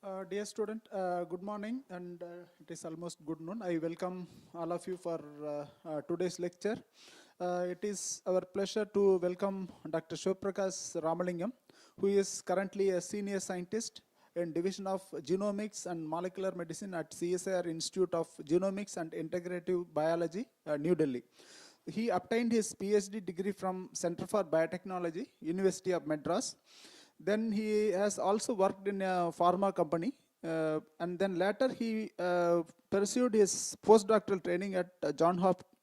Dear student, good morning, and it is almost good noon. I welcome all of you for today's lecture. It is our pleasure to welcome Dr. Shivprakash Ramalingam, who is currently a senior scientist in Division of Genomics and Molecular Medicine at CSIR Institute of Genomics and Integrative Biology, New Delhi. He obtained his PhD degree from Center for Biotechnology, University of Madras. Then he has also worked in a pharma company, and then later he pursued his postdoctoral training at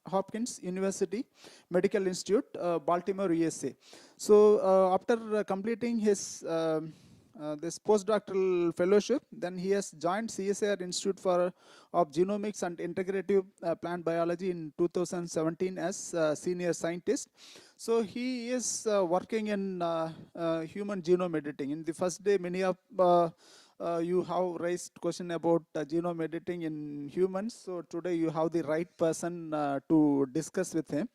Hopkins University Medical Institute, Baltimore, USA. So after completing his this postdoctoral fellowship, then he has joined CSIR Institute of Genomics and Integrative Plant Biology in 2017 as senior scientist. So he is working in human genome editing. In the first day, many of you have raised question about genome editing in humans. So today you have the right person to discuss with him.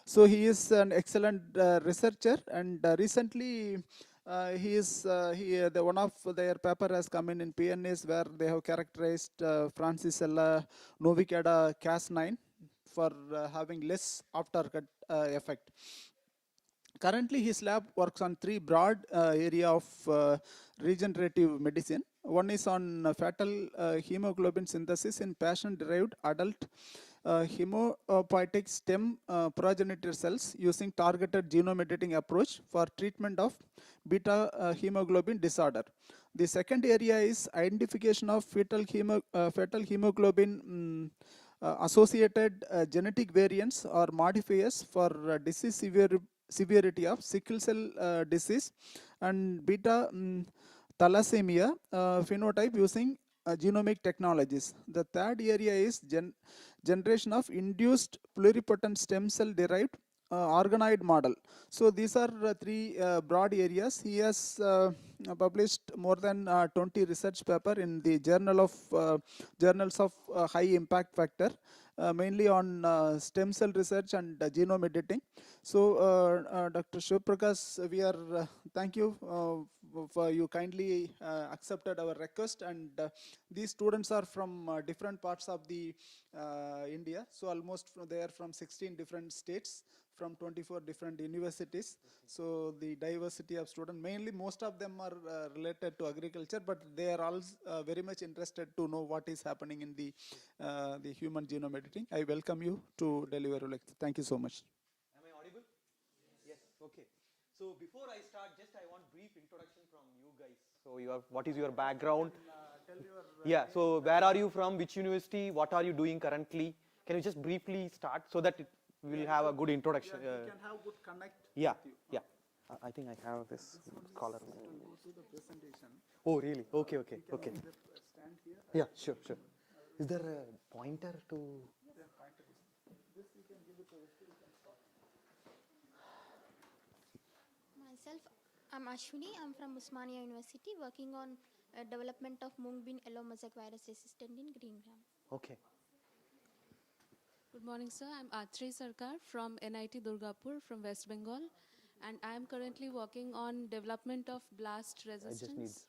So he is an excellent researcher, and recently one of their paper has come in PNAS, where they have characterized Francisella novicada Cas9 for having less aftercut effect. Currently, his lab works on three broad area of regenerative medicine. One is on fetal hemoglobin synthesis in patient-derived adult hemopoietic stem progenitor cells using targeted genome editing approach for treatment of beta hemoglobin disorder. The second area is identification of fetal hemoglobin associated genetic variants or modifiers for disease severity of sickle cell disease and beta thalassemia phenotype using genomic technologies. The third area is generation of induced pluripotent stem cell derived organoid model. So these are three broad areas. He has published more than 20 research paper in the journals of high impact factor, mainly on stem cell research and genome editing. So Dr. Shivprakash, we are thank you for you kindly accepted our request, and these students are from different parts of the India. So almost they are from 16 different states, from 24 different universities. So the diversity of students, mainly most of them are related to agriculture, but they are all very much interested to know what is happening in the human genome editing. I welcome you to deliver a lecture. Thank you so much. Am I audible? Yes. Okay. So before I start, just I want brief introduction from you guys. So what is your background? Yeah. So where are you from? Which university? What are you doing currently? Can you just briefly start so that we will have a good introduction? Yeah, we can have good connect. Yeah. With you. Yeah. I think I have this color. It will go to the presentation. Oh, really? Okay. Okay. You can Okay. either stand here. Yeah. Sure. Sure. Is there a pointer to? Yeah, pointer is this. You can give it to us. You can start. Myself, I'm Ashwini. I'm from Usmania University, working on development of mung bean yellow mosaic virus resistant in green gram. Okay. Good morning, sir. I'm Atri Sarkar from NIT Durgapur from West Bengal, and I am currently working on development of blast resistance,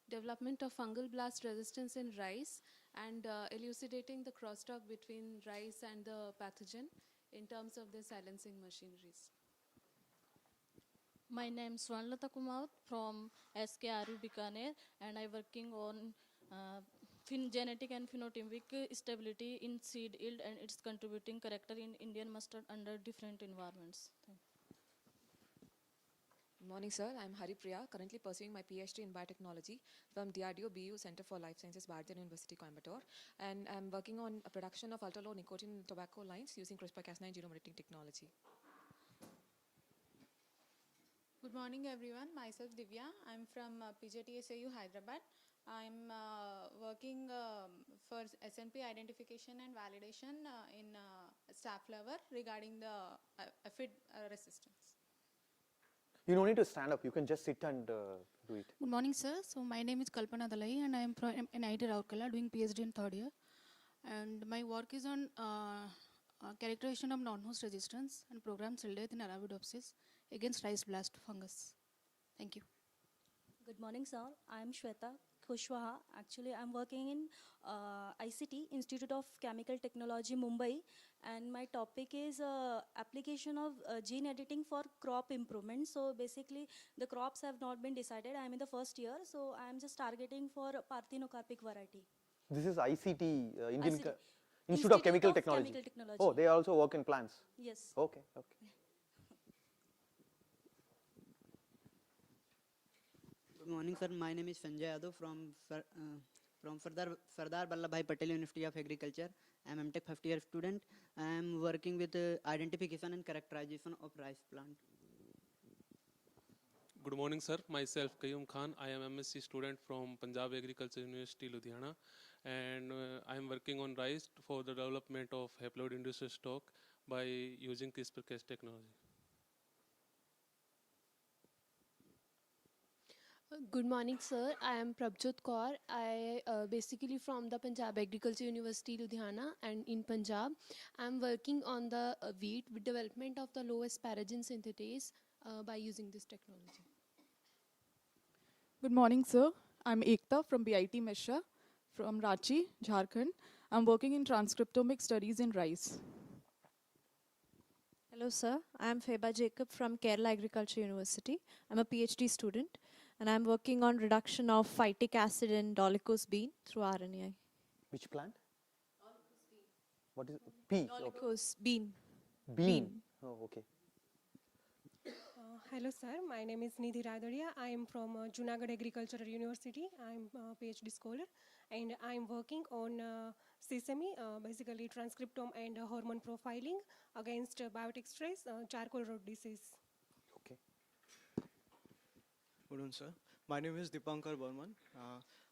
development of fungal blast resistance in rice, and elucidating the crosstalk between rice and the pathogen in terms of the silencing machineries. My name is Swanlata Kumaut from SKRU Bikaner, and I'm working on genetic and phenotypic stability in seed yield and its contributing character in Indian mustard under different environments. Good morning, sir. I'm Haripriya, currently pursuing my PhD in biotechnology from DRDO BU Center for Life Sciences, Bharathiar University, Coimbatore. And I'm working on a production of ultra-low nicotine tobacco lines using CRISPR-Cas9 genome editing technology. Good morning, everyone. Myself Divya. I'm from PJTSAU Hyderabad. I'm working for SNP identification and validation in safflower regarding the aphid resistance. You don't need to stand up. You can just sit and do it. Good morning, sir. So my name is Kalpana Dalai, and I am from NIT Rourkela doing PhD in third year. And my work is on characterization of non-host resistance and programmed cell death in Arabidopsis against rice blast fungus. Thank you. Good morning, sir. I am Shweta, Kushwaha. Actually, I'm working in ICT, Institute of Chemical Technology, Mumbai, and my topic is application of gene editing for crop improvement. So basically, the crops have not been decided. I'm in the first year, so I'm just targeting for parthenocarpic variety. This is ICT, Indian ICT. Institute of Chemical Technology. Chemical Technology. Oh, they also work in plants. Yes. Okay, okay. Good morning, sir. My name is Sanjay Yadav from Sardar Vallabhbhai Patel University of Agriculture. I am MTech first year student. I am working with identification and characterization of rice plant. Good morning, sir. Myself, Qayyum Khan. I am MSc student from Punjab Agriculture University, Ludhiana, and I am working on rice for the development of haploid inducer stock by using CRISPR-Cas technology. Good morning, sir. I am Prabjot Kaur. I basically from the Punjab Agriculture University, Ludhiana, and in Punjab, I am working on the wheat with development of the low asparagine synthetase by using this technology. Good morning, sir. I'm Ekta from BIT Mishra from Ranchi, Jharkhand. I'm working in transcriptomic studies in rice. Hello, sir. I'm Feba Jacob from Kerala Agriculture University. I'm a PhD student, and I'm working on reduction of phytic acid in dolichos bean through RNAi. Which plant? What is P? Dolichos bean. Bean. Oh, okay. Hello, sir. My name is Nidhi Radoria. I am from Junagadh Agricultural University. I am a PhD scholar, and I am working on sesame, basically transcriptome and hormone profiling against biotic stress, charcoal rot disease. Okay. Good morning, sir. My name is Dipankar Burman.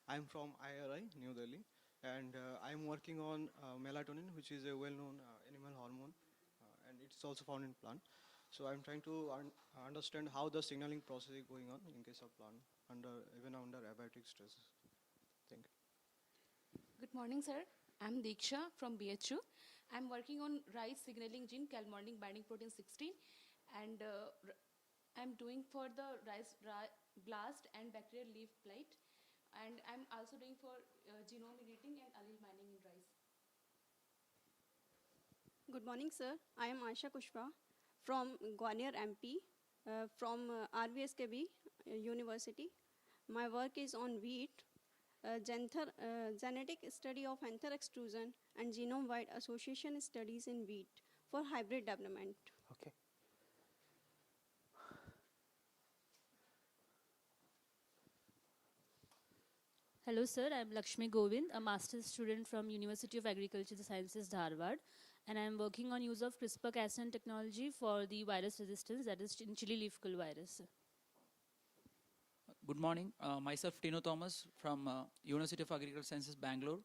I'm from IRI, New Delhi, and I'm working on melatonin, which is a well-known animal hormone, and it's also found in plant. So I'm trying to understand how the signaling process is going on in case of plant, even under abiotic stress. Thank you. Good morning, sir. I'm Diksha from BHU. I'm working on rice signaling gene calmodulin binding protein 16, and I'm doing for the rice blast and bacterial leaf blight, and I'm also doing for genome editing and allele mining in rice. Good morning, sir. I am Aisha Kushwa from Gwalior, MP, from RVSKB University. My work is on wheat, genetic study of anther extrusion and genome-wide association studies in wheat for hybrid development. Okay. Hello, sir. I'm Lakshmi Govind, a master's student from University of Agricultural Sciences, Dharwad, and I'm working on use of CRISPR-Cas9 technology for the virus resistance, that is chili leaf cull virus. Good morning. Myself, Tino Thomas from University of Agricultural Sciences, Bangalore.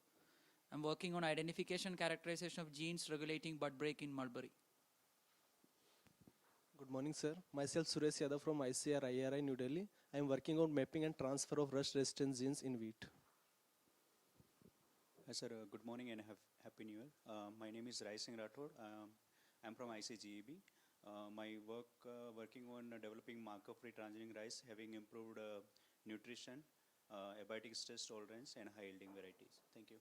I'm working on identification characterization of genes regulating bud break in mulberry. Good morning, sir. Myself, Suresh Yadav from ICR IRI, New Delhi. I am working on mapping and transfer of rust-resistant genes in wheat. Sir, good morning and happy new year. My name is Rai Singh Rathod. I'm from ICGEB. My working on developing marker-free transgenic rice, having improved nutrition, abiotic stress tolerance, and high-yielding varieties. Thank you.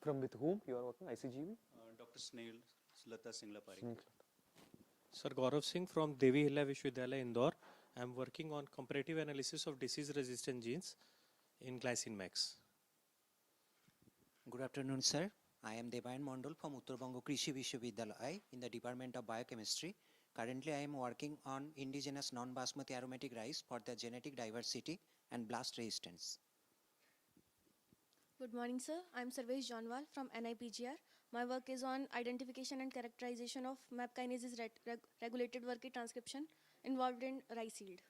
From with whom you are working? ICGB? Dr. Snail Lata Singla Parikh. Sir, Gaurav Singh from Devi Hilla Vishwavidyalaya, Indore. I am working on comparative analysis of disease-resistant genes in Glycine Max. Good afternoon, sir. I am Devayan Mondol from Uttar Bango Krishi Vishwavidyalaya in the Department of Biochemistry. Currently, I am working on indigenous non-basmati aromatic rice for their genetic diversity and blast resistance. Good morning, sir. I'm Sarvesh Janwal from NIPGR. My work is on identification and characterization of MAP kinases regulated working transcription involved in rice yield.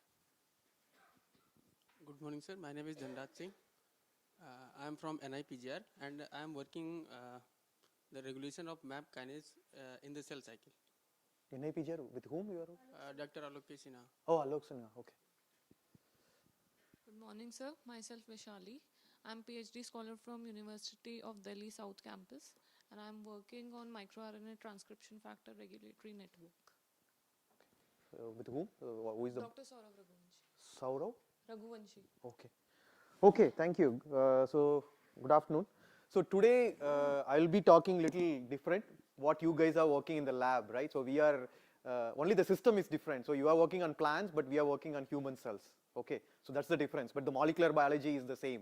Good morning, sir. My name is Dhanraj Singh. I am from NIPGR and I am working the regulation of MAP kinase in the cell cycle. NIPGR, with whom you are? Dr. Alok K. Sinha. Oh, Alok Sinha, okay. Good morning, sir. Myself, Vishali. I'm PhD scholar from University of Delhi South Campus, and I'm working on microRNA transcription factor regulatory network. With whom? Who is the? Dr. Saurav Raghuvanshi. Saurav? Raghuvanshi. Okay. Okay, thank you. So, good afternoon. So today I will be talking little different. What you guys are working in the lab, right? So we are only the system is different. So you are working on plants, but we are working on human cells. Okay, so that's the difference. But the molecular biology is the same,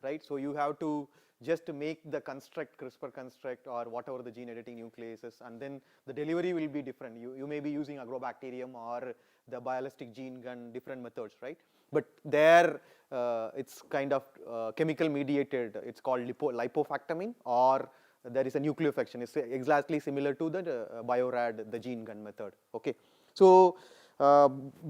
right? So you have to just make the construct, CRISPR construct or whatever the gene editing nucleases, and then the delivery will be different. You may be using agrobacterium or the bialistic gene gun, different methods, right? But there it's kind of chemical mediated. It's called lipofactamine, or there is a nucleofection. It's exactly similar to the Biorad, the gene gun method. Okay, so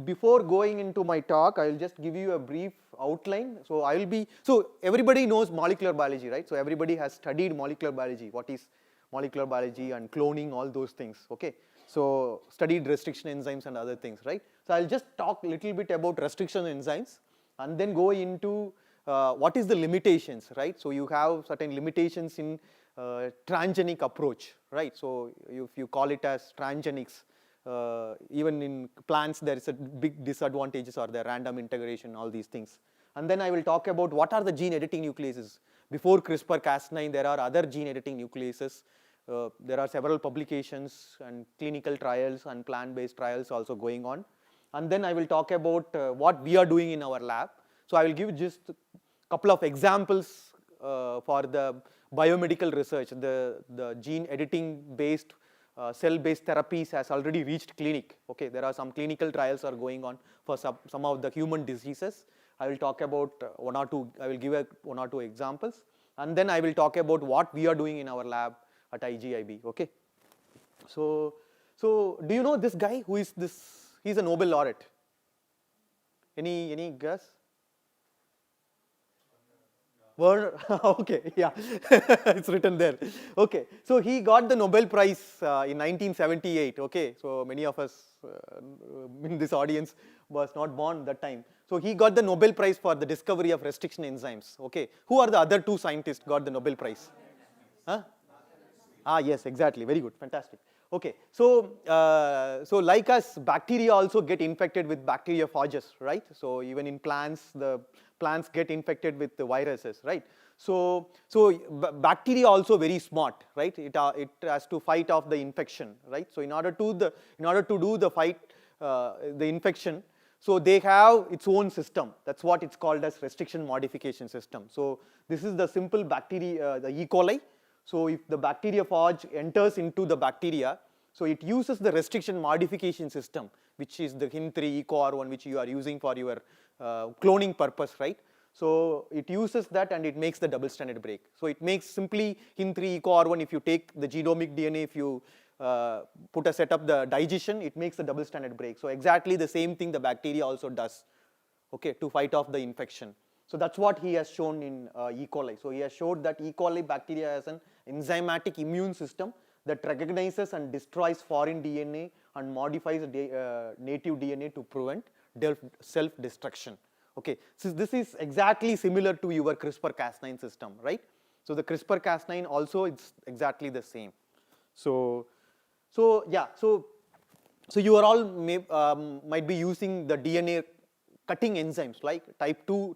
before going into my talk, I will just give you a brief outline. So I will be, so everybody knows molecular biology, right? So everybody has studied molecular biology. What is molecular biology and cloning, all those things. Okay, so studied restriction enzymes and other things, right? So I'll just talk a little bit about restriction enzymes and then go into what is the limitations, right? So you have certain limitations in transgenic approach, right? So if you call it as transgenics, even in plants there is a big disadvantages or the random integration, all these things. And then I will talk about what are the gene editing nucleases. Before CRISPR-Cas9 there are other gene editing nucleases. There are several publications and clinical trials and plant-based trials also going on. And then I will talk about what we are doing in our lab. So I will give just a couple of examples for the biomedical research. The gene editing based cell-based therapies has already reached clinic. Okay, there are some clinical trials are going on for some of the human diseases. I will talk about one or two, I will give one or two examples. And then I will talk about what we are doing in our lab at IGIB. Okay, so do you know this guy? Who is this? He's a Nobel laureate. Any guess? Werner. Okay, yeah, it's written there. Okay, so he got the Nobel Prize in 1978. Okay, so many of us in this audience was not born that time. So he got the Nobel Prize for the discovery of restriction enzymes. Okay, who are the other two scientists got the Nobel Prize? Huh? Ah, yes, exactly. Very good, fantastic. Okay, so so like us, bacteria also get infected with bacteriophages, right? So even in plants, the plants get infected with the viruses, right? So bacteria also very smart, right? It has to fight off the infection, right? So in order to do the fight the infection, so they have its own system. That's what it's called as restriction modification system. So this is the simple bacteria, the E. coli. So if the bacteriophage enters into the bacteria, so it uses the restriction modification system, which is the Hin3 EcoR1, which you are using for your cloning purpose, right? So it uses that and it makes the double-stranded break. So it makes simply Hin3 EcoR1. If you take the genomic DNA, if you set up the digestion, it makes the double-stranded break. So exactly the same thing the bacteria also does, okay, to fight off the infection. So that's what he has shown in E. coli. So he has showed that E. coli bacteria has an enzymatic immune system that recognizes and destroys foreign DNA and modifies native DNA to prevent self-destruction. Okay, so this is exactly similar to your CRISPR-Cas9 system, right? So the CRISPR-Cas9 also it's exactly the same. So yeah, so you are all might be using the DNA cutting enzymes like type 2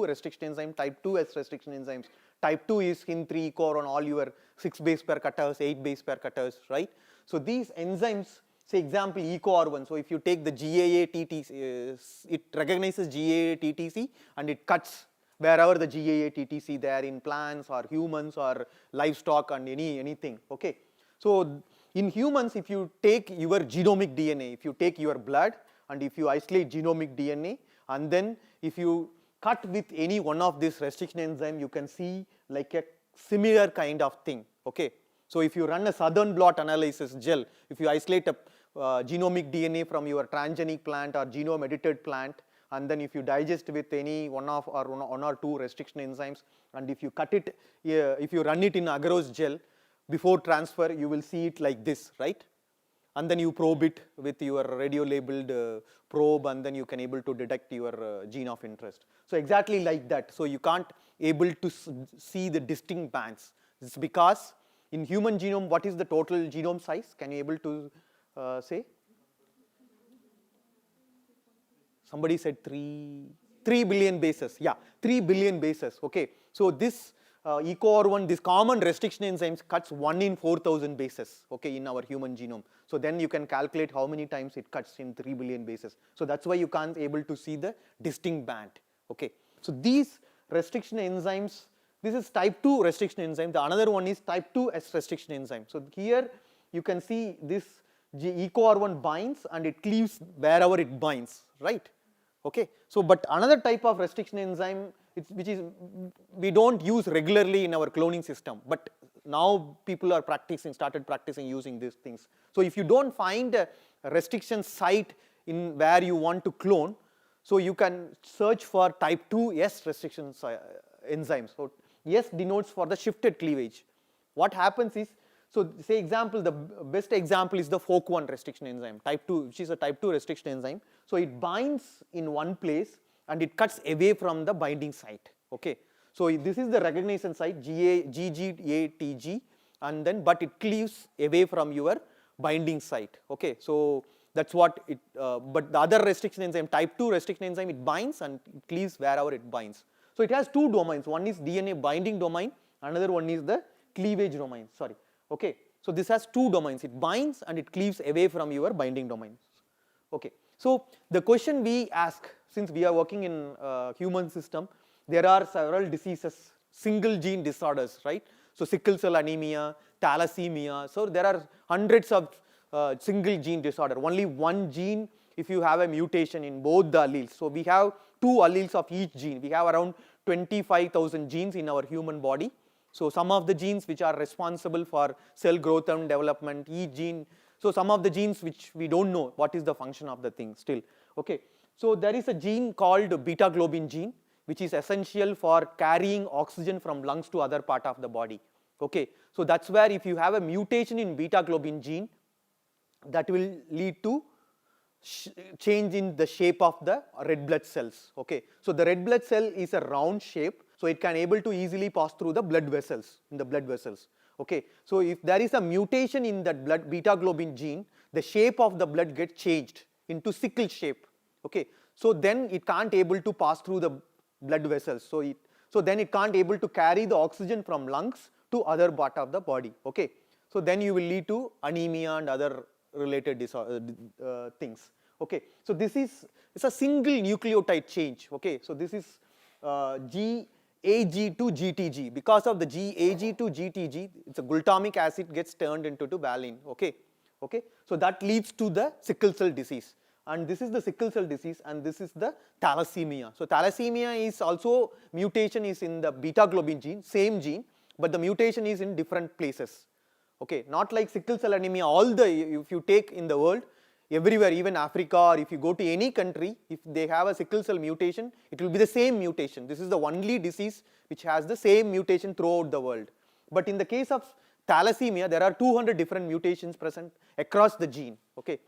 restriction enzyme, type 2S restriction enzymes. Type 2 is Hin3 EcoR on all your 6 base pair cutters, 8 base pair cutters, right? So these enzymes, say example EcoR1, so if you take the GAA TTC, it recognizes GAA TTC and it cuts wherever the GAA TTC there in plants or humans or livestock and anything, okay? So in humans, if you take your genomic DNA, if you take your blood and if you isolate genomic DNA and then if you cut with any one of these restriction enzyme, you can see like a similar kind of thing, okay? So if you run a southern blot analysis gel, if you isolate a genomic DNA from your transgenic plant or genome edited plant, and then if you digest with any one or two restriction enzymes, and if you cut it, if you run it in agarose gel before transfer, you will see it like this, right? And then you probe it with your radio labeled probe, and then you can able to detect your gene of interest. So exactly like that. So you can't able to see the distinct bands. It's because in human genome, what is the total genome size? Can you able to say? Somebody said 3. 3 billion bases. Yeah, 3 billion bases. Okay, so this EcoR1, this common restriction enzymes cuts 1 in 4,000 bases, okay, in our human genome. So then you can calculate how many times it cuts in 3 billion bases. So that's why you can't able to see the distinct band. Okay, so these restriction enzymes, this is type 2 restriction enzyme. The another one is type 2S restriction enzyme. So here you can see this EcoR1 binds and it cleaves wherever it binds, right? Okay, so but another type of restriction enzyme which is we don't use regularly in our cloning system, but now people are started practicing using these things. So if you don't find a restriction site in where you want to clone, so you can search for type 2S restriction enzymes. So S denotes for the shifted cleavage. What happens is, so say example, the best example is the FOC1 restriction enzyme, type 2, which is a type 2 restriction enzyme. So it binds in one place and it cuts away from the binding site. Okay, so this is the recognition site GGATG, and then but it cleaves away from your binding site. Okay, so that's what it. But the other restriction enzyme, type 2 restriction enzyme, it binds and it cleaves wherever it binds. So it has two domains. One is DNA binding domain. Another one is the cleavage domain. Sorry. Okay, so this has two domains. It binds and it cleaves away from your binding domain. Okay, so the question we ask, since we are working in human system, there are several diseases, single gene disorders, right? So sickle cell anemia, thalassemia. So there are hundreds of single gene disorder. Only one gene, if you have a mutation in both the alleles. So we have 2 alleles of each gene. We have around 25,000 genes in our human body. So some of the genes which are responsible for cell growth and development, each gene. So some of the genes which we don't know what is the function of the thing still. Okay, so there is a gene called beta globin gene, which is essential for carrying oxygen from lungs to other part of the body. Okay, so that's where if you have a mutation in beta globin gene, that will lead to change in the shape of the red blood cells. Okay, so the red blood cell is a round shape, so it can able to easily pass through the blood vessels, in the blood vessels. Okay, so if there is a mutation in that blood beta globin gene, the shape of the blood gets changed into sickle shape. Okay, so then it can't able to pass through the blood vessels. So then it can't able to carry the oxygen from lungs to other part of the body. Okay, so then you will lead to anemia and other related things. Okay, so this is it's a single nucleotide change. Okay, so this is GAG to GTG. Because of the GAG to GTG, it's a glutamic acid gets turned into valine. Okay, okay, so that leads to the sickle cell disease. And this is the sickle cell disease, and this is the thalassemia. So thalassemia is also mutation is in the beta globin gene, same gene, but the mutation is in different places. Okay, not like sickle cell anemia. If you take in the world, everywhere, even Africa, or if you go to any country, if they have a sickle cell mutation, it will be the same mutation. This is the only disease which has the same mutation throughout the world. But in the case of thalassemia, there are 200 different mutations present across the gene. Okay,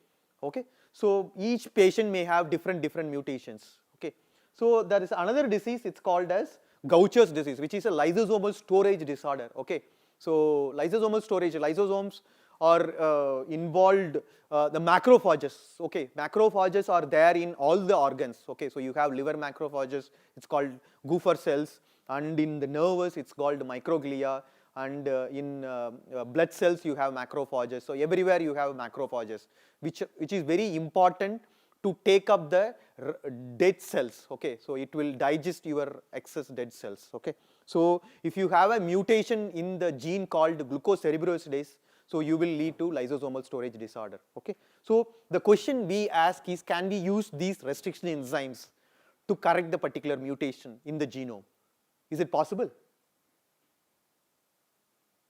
okay. So each patient may have different mutations. Okay, so there is another disease. It's called as Gaucher's disease, which is a lysosomal storage disorder. Okay, so lysosomal storage, lysosomes are involved, the macrophages. Okay, macrophages are there in all the organs. Okay, so you have liver macrophages, it's called Gopher cells, and in the nerves it's called microglia, and in blood cells you have macrophages. So everywhere you have macrophages, which is very important to take up the dead cells. Okay, so it will digest your excess dead cells. Okay, so if you have a mutation in the gene called glucocerebrosidase, so you will lead to lysosomal storage disorder. Okay, so the question we ask is, can we use these restriction enzymes to correct the particular mutation in the genome? Is it possible?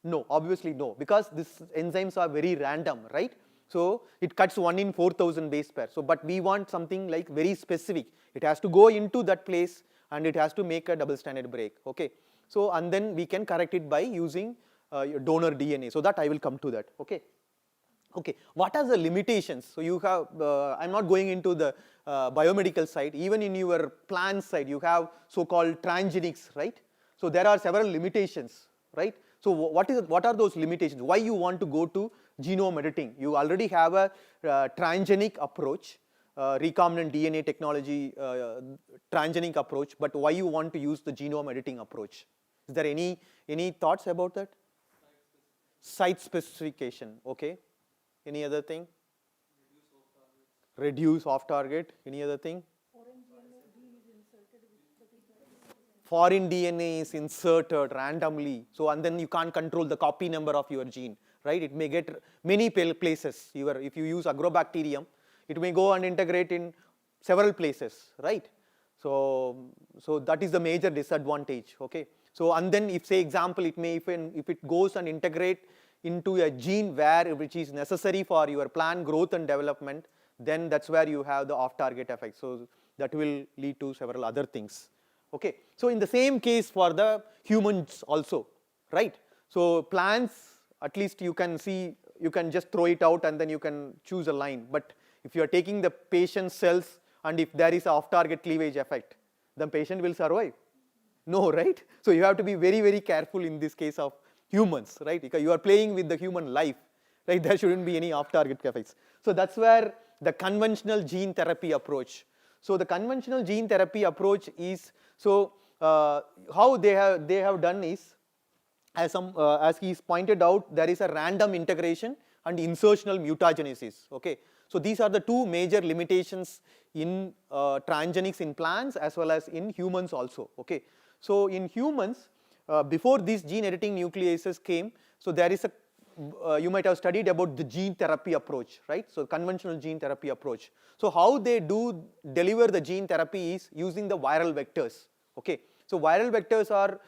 No, obviously no, because these enzymes are very random, right? So it cuts 1 in 4,000 base pair. So, but we want something like very specific. It has to go into that place and it has to make a double stranded break. Okay, so and then we can correct it by using donor DNA. So that I will come to that. Okay. Okay. What are the limitations? So you have. I'm not going into the biomedical side. Even in your plant side, you have so-called transgenics, right? So there are several limitations, right? So what are those limitations? Why you want to go to genome editing? You already have a transgenic approach recombinant DNA technology transgenic approach, but why you want to use the genome editing approach? Is there any thoughts about that? Site specification, okay. Any other thing? Reduce off target. Any other thing? Foreign DNA is inserted randomly, so and then you can't control the copy number of your gene, right? It may get many places. If you use agrobacterium, it may go and integrate in several places, right? So that is the major disadvantage, okay? So and then if say example, it may if it goes and integrate into a gene which is necessary for your plant growth and development, then that's where you have the off-target effect. So that will lead to several other things. Okay, so in the same case for the humans also, right? So plants, at least you can see, you can just throw it out and then you can choose a line. But if you are taking the patient's cells and if there is an off-target cleavage effect, the patient will survive. No, right? So you have to be very, very careful in this case of humans, right? Because you are playing with the human life, right? There shouldn't be any off-target effects. So that's where the conventional gene therapy approach. So the conventional gene therapy approach is, so how they have done is, as he's pointed out, there is a random integration and insertional mutagenesis. Okay, so these are the two major limitations in transgenics in plants as well as in humans also. Okay, so in humans, before these gene editing nucleases came, so there is a you might have studied about the gene therapy approach, right? So conventional gene therapy approach. So how they do deliver the gene therapy is using the viral vectors. Okay, so viral vectors are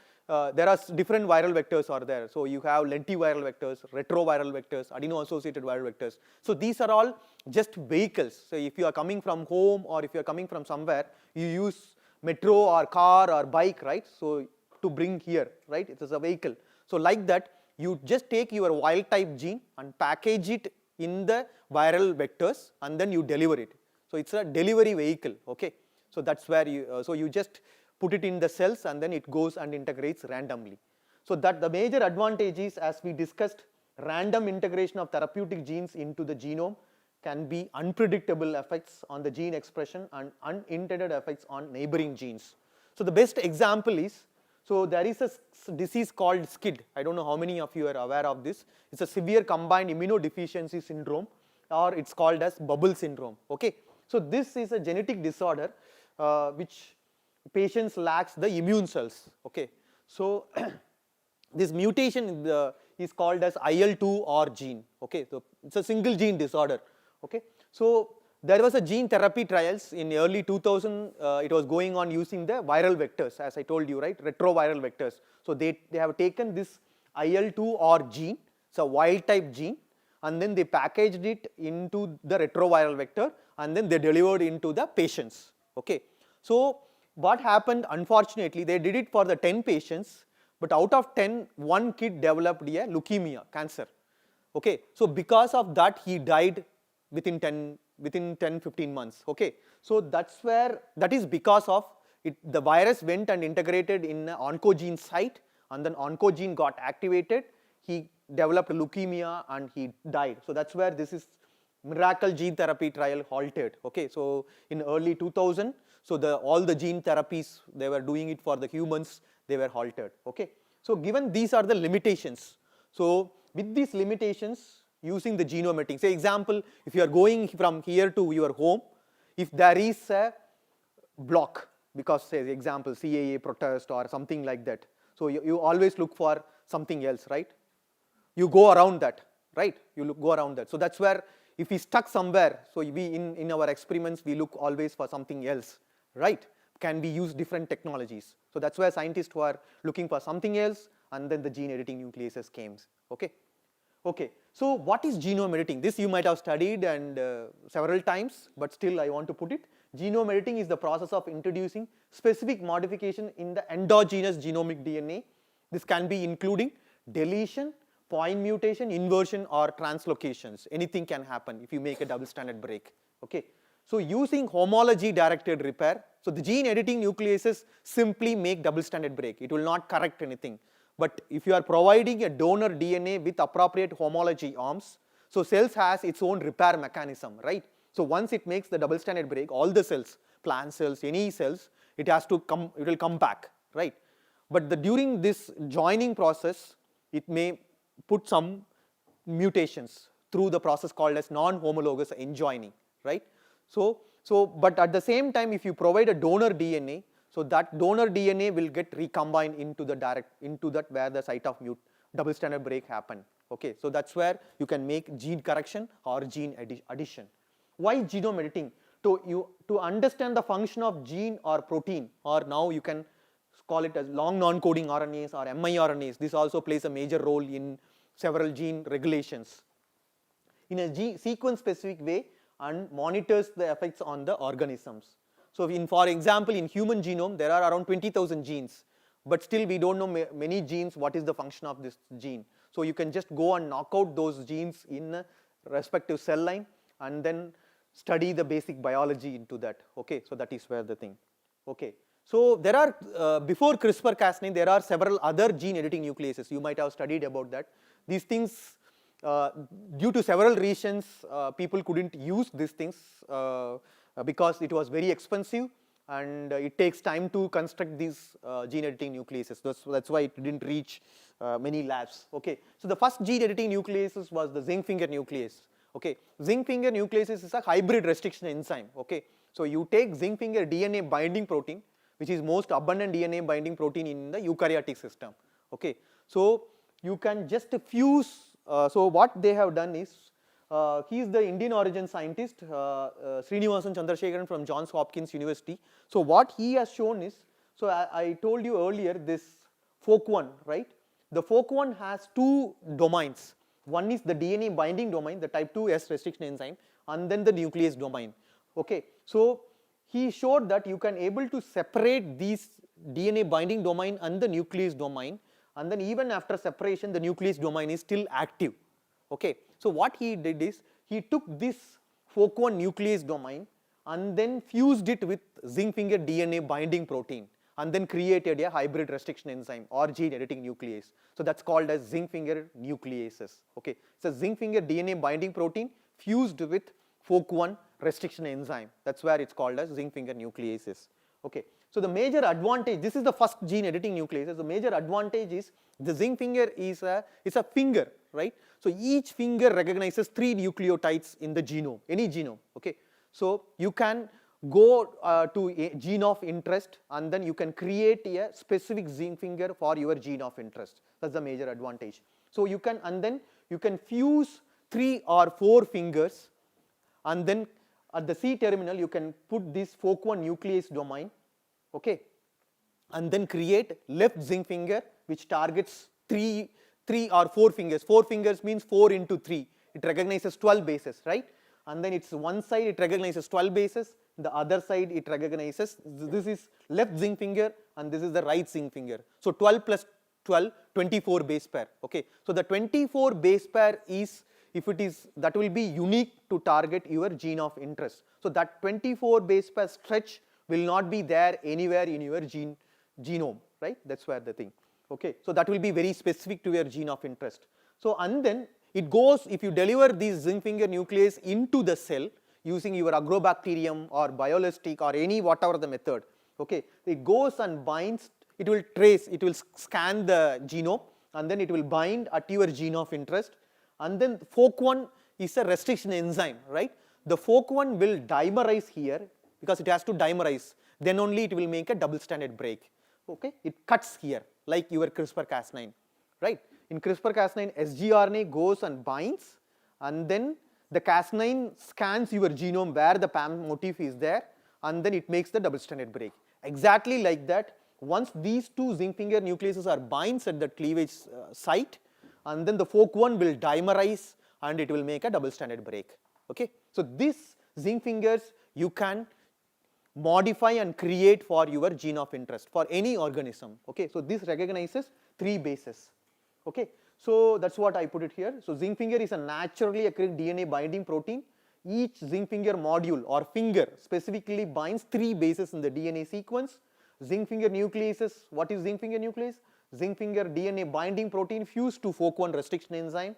there are different viral vectors are there. So you have lentiviral vectors, retroviral vectors, adeno-associated viral vectors. So these are all just vehicles. So if you are coming from home or if you are coming from somewhere, you use metro or car or bike, right? So to bring here, right? It is a vehicle. So like that, you just take your wild type gene and package it in the viral vectors and then you deliver it. So it's a delivery vehicle, okay? So that's where you just put it in the cells and then it goes and integrates randomly. So that the major advantage is, as we discussed, random integration of therapeutic genes into the genome can be unpredictable effects on the gene expression and unintended effects on neighboring genes. So the best example is, so there is a disease called SCID. I don't know how many of you are aware of this. It's a severe combined immunodeficiency syndrome, or it's called as bubble syndrome. Okay, so this is a genetic disorder which patients lacks the immune cells. Okay, so this mutation is called as IL2R gene. Okay, so it's a single gene disorder. Okay, so there was a gene therapy trials in early 2000. It was going on using the viral vectors, as I told you, right? Retroviral vectors. So they have taken this IL2R gene, it's a wild type gene, and then they packaged it into the retroviral vector, and then they delivered into the patients. Okay, so what happened? Unfortunately, they did it for the 10 patients, but out of 10, one kid developed a leukemia, cancer. Okay, so because of that, he died within 10-15 months. Okay, so that's where, that is because of it, the virus went and integrated in an oncogene site, and then oncogene got activated, he developed leukemia and he died. So that's where this is miracle gene therapy trial halted. Okay, so in early 2000, so all the gene therapies, they were doing it for the humans, they were halted. Okay, so given these are the limitations, so with these limitations, using the genome editing, say example, if you are going from here to your home, if there is a block, because say example CAA protest or something like that, so you always look for something else, right? You go around that, right? You go around that. So that's where if we stuck somewhere, so we in our experiments we look always for something else, right? Can we use different technologies? So that's where scientists were looking for something else, and then the gene editing nucleases came. Okay. Okay, so what is genome editing? This you might have studied and several times, but still I want to put it. Genome editing is the process of introducing specific modification in the endogenous genomic DNA. This can be including deletion, point mutation, inversion, or translocations. Anything can happen if you make a double-stranded break. Okay, so using homology directed repair, so the gene editing nucleases simply make double-stranded break. It will not correct anything. But if you are providing a donor DNA with appropriate homology arms, so cells has its own repair mechanism, right? So once it makes the double stranded break, all the cells, plant cells, any cells, it will come back, right? But during this joining process, it may put some mutations through the process called as non-homologous enjoining, right? But at the same time, if you provide a donor DNA, so that donor DNA will get recombined into that where the site of double stranded break happen. Okay, so that's where you can make gene correction or gene addition. Why genome editing? To understand the function of gene or protein, or now you can call it as long non-coding RNAs or miRNAs. This also plays a major role in several gene regulations in a sequence-specific way and monitors the effects on the organisms. So, for example, in human genome, there are around 20,000 genes, but still we don't know many genes what is the function of this gene. So, you can just go and knock out those genes in a respective cell line and then study the basic biology into that. Okay, so that is where the thing. Okay, so there are before CRISPR-Cas9 there are several other gene editing nucleases. You might have studied about that. These things, due to several reasons, people couldn't use these things because it was very expensive and it takes time to construct these gene editing nucleases. That's why it didn't reach many labs. Okay, so the first gene editing nucleases was the zinc finger nuclease. Okay, zinc finger nucleases is a hybrid restriction enzyme. Okay, so you take zinc finger DNA binding protein, which is most abundant DNA binding protein in the eukaryotic system. Okay, so you can just fuse. So what they have done is, he is the Indian origin scientist, Srinivasan Chandrasekharan from Johns Hopkins University. So what he has shown is, so I told you earlier this FOC1, right? The FOC1 has two domains. One is the DNA binding domain, the type 2S restriction enzyme, and then the nuclease domain. Okay, so he showed that you can able to separate these DNA binding domain and the nuclease domain, and then even after separation the nuclease domain is still active. Okay, so what he did is he took this FOC1 nuclease domain and then fused it with zinc finger DNA binding protein and then created a hybrid restriction enzyme or gene editing nuclease. So that's called as zinc finger nucleases. Okay, so zinc finger DNA binding protein fused with FOC1 restriction enzyme. That's where it's called as zinc finger nucleases. Okay, so the major advantage, this is the first gene editing nucleases. The major advantage is the zinc finger is a finger, right? So each finger recognizes 3 nucleotides in the genome, any genome. Okay, so you can go to a gene of interest and then you can create a specific zinc finger for your gene of interest. That's the major advantage. So you can, and then you can fuse 3 or 4 fingers, and then at the C terminal you can put this FOC1 nuclease domain, okay, and then create left zinc finger which targets 3 or 4 fingers. 4 fingers means 4 into 3. It recognizes 12 bases, right? And then it's one side it recognizes 12 bases, the other side it recognizes, this is left zinc finger and this is the right zinc finger. So 12 plus 12, 24 base pair. Okay, so the 24 base pair is, if it is, that will be unique to target your gene of interest. So that 24 base pair stretch will not be there anywhere in your genome, right? That's where the thing. Okay, so that will be very specific to your gene of interest. So and then it goes, if you deliver this zinc finger nuclease into the cell using your agrobacterium or biolistic or any whatever the method, okay, it goes and binds, it will trace, it will scan the genome and then it will bind at your gene of interest, and then FOC1 is a restriction enzyme, right? The FOC1 will dimerize here because it has to dimerize, then only it will make a double stranded break. Okay, it cuts here like your CRISPR-Cas9, right? In CRISPR-Cas9, sgRNA goes and binds, and then the Cas9 scans your genome where the PAM motif is there, and then it makes the double stranded break. Exactly like that, once these 2 zinc finger nucleases are binds at the cleavage site, and then the FOC1 will dimerize and it will make a double stranded break. Okay, so these zinc fingers you can modify and create for your gene of interest for any organism. Okay, so this recognizes 3 bases. Okay, so that's what I put it here. So zinc finger is a naturally occurring DNA binding protein. Each zinc finger module or finger specifically binds 3 bases in the DNA sequence. Zinc finger nucleases, what is zinc finger nuclease? Zinc finger DNA binding protein fused to FOC1 restriction enzyme.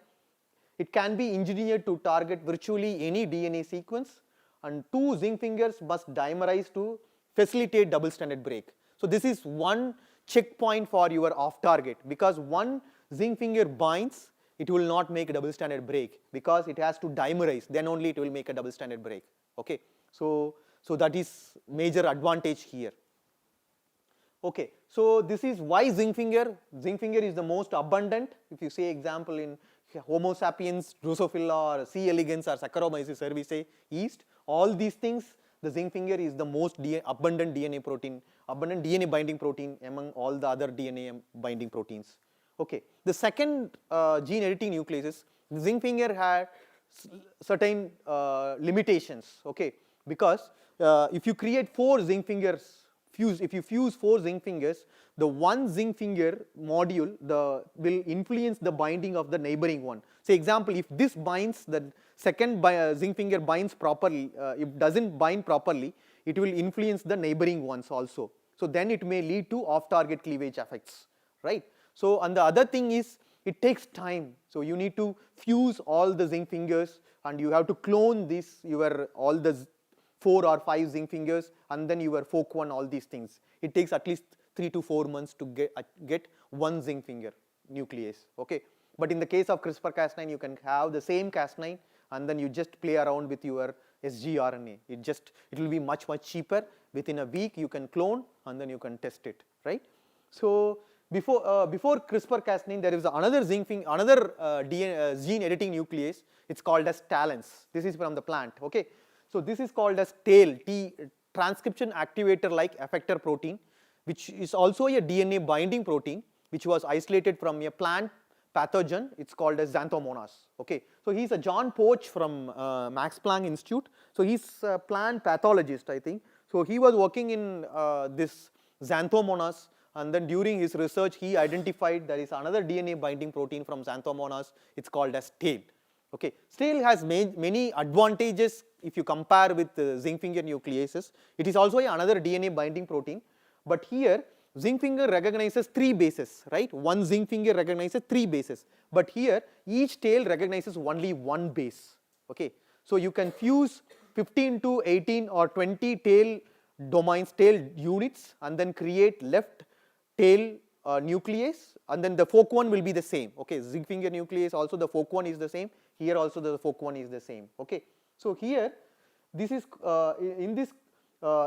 It can be engineered to target virtually any DNA sequence, and 2 zinc fingers must dimerize to facilitate double stranded break. So this is one checkpoint for your off target, because one zinc finger binds, it will not make a double stranded break because it has to dimerize, then only it will make a double stranded break. Okay, so that is major advantage here. Okay, so this is why zinc finger. Zinc finger is the most abundant. If you say example in Homo sapiens, Drosophila, or C. elegans, or Saccharomyces cerevisiae yeast, all these things, the zinc finger is the most abundant DNA protein, abundant DNA binding protein among all the other DNA binding proteins. Okay, the second gene editing nucleases, the zinc finger had certain limitations. Okay, because if you create 4 zinc fingers, if you fuse 4 zinc fingers, the one zinc finger module will influence the binding of the neighboring one. Say example, if this binds, the second zinc finger binds properly, if doesn't bind properly, it will influence the neighboring ones also. So then it may lead to off-target cleavage effects, right? So and the other thing is, it takes time. So you need to fuse all the zinc fingers, and you have to clone this, all the 4 or 5 zinc fingers, and then your fork one, all these things. It takes at least 3 to 4 months to get one zinc finger nuclease. Okay, but in the case of CRISPR-Cas9, you can have the same Cas9, and then you just play around with your sgRNA. It will be much cheaper. Within a week you can clone, and then you can test it, right? So before CRISPR-Cas9, there is another gene editing nuclease. It's called as TALENs. This is from the plant. Okay, so this is called as TALE, transcription activator like effector protein, which is also a DNA binding protein, which was isolated from a plant pathogen. It's called as Xanthomonas. Okay, so he's a John Poch from Max Planck Institute. So he's a plant pathologist, I think. So he was working in this Xanthomonas, and then during his research he identified there is another DNA binding protein from Xanthomonas. It's called as TALE. Okay, TALE has many advantages if you compare with zinc finger nucleases. It is also another DNA binding protein, but here zinc finger recognizes 3 bases, right? One zinc finger recognizes 3 bases, but here each TALE recognizes only 1 base. Okay, so you can fuse 15 to 18 or 20 TALE domains, TALE units, and then create left TALE nuclease, and then the fork one will be the same. Okay, zinc finger nuclease also, the fork one is the same. Here also the fork one is the same. Okay, so here this is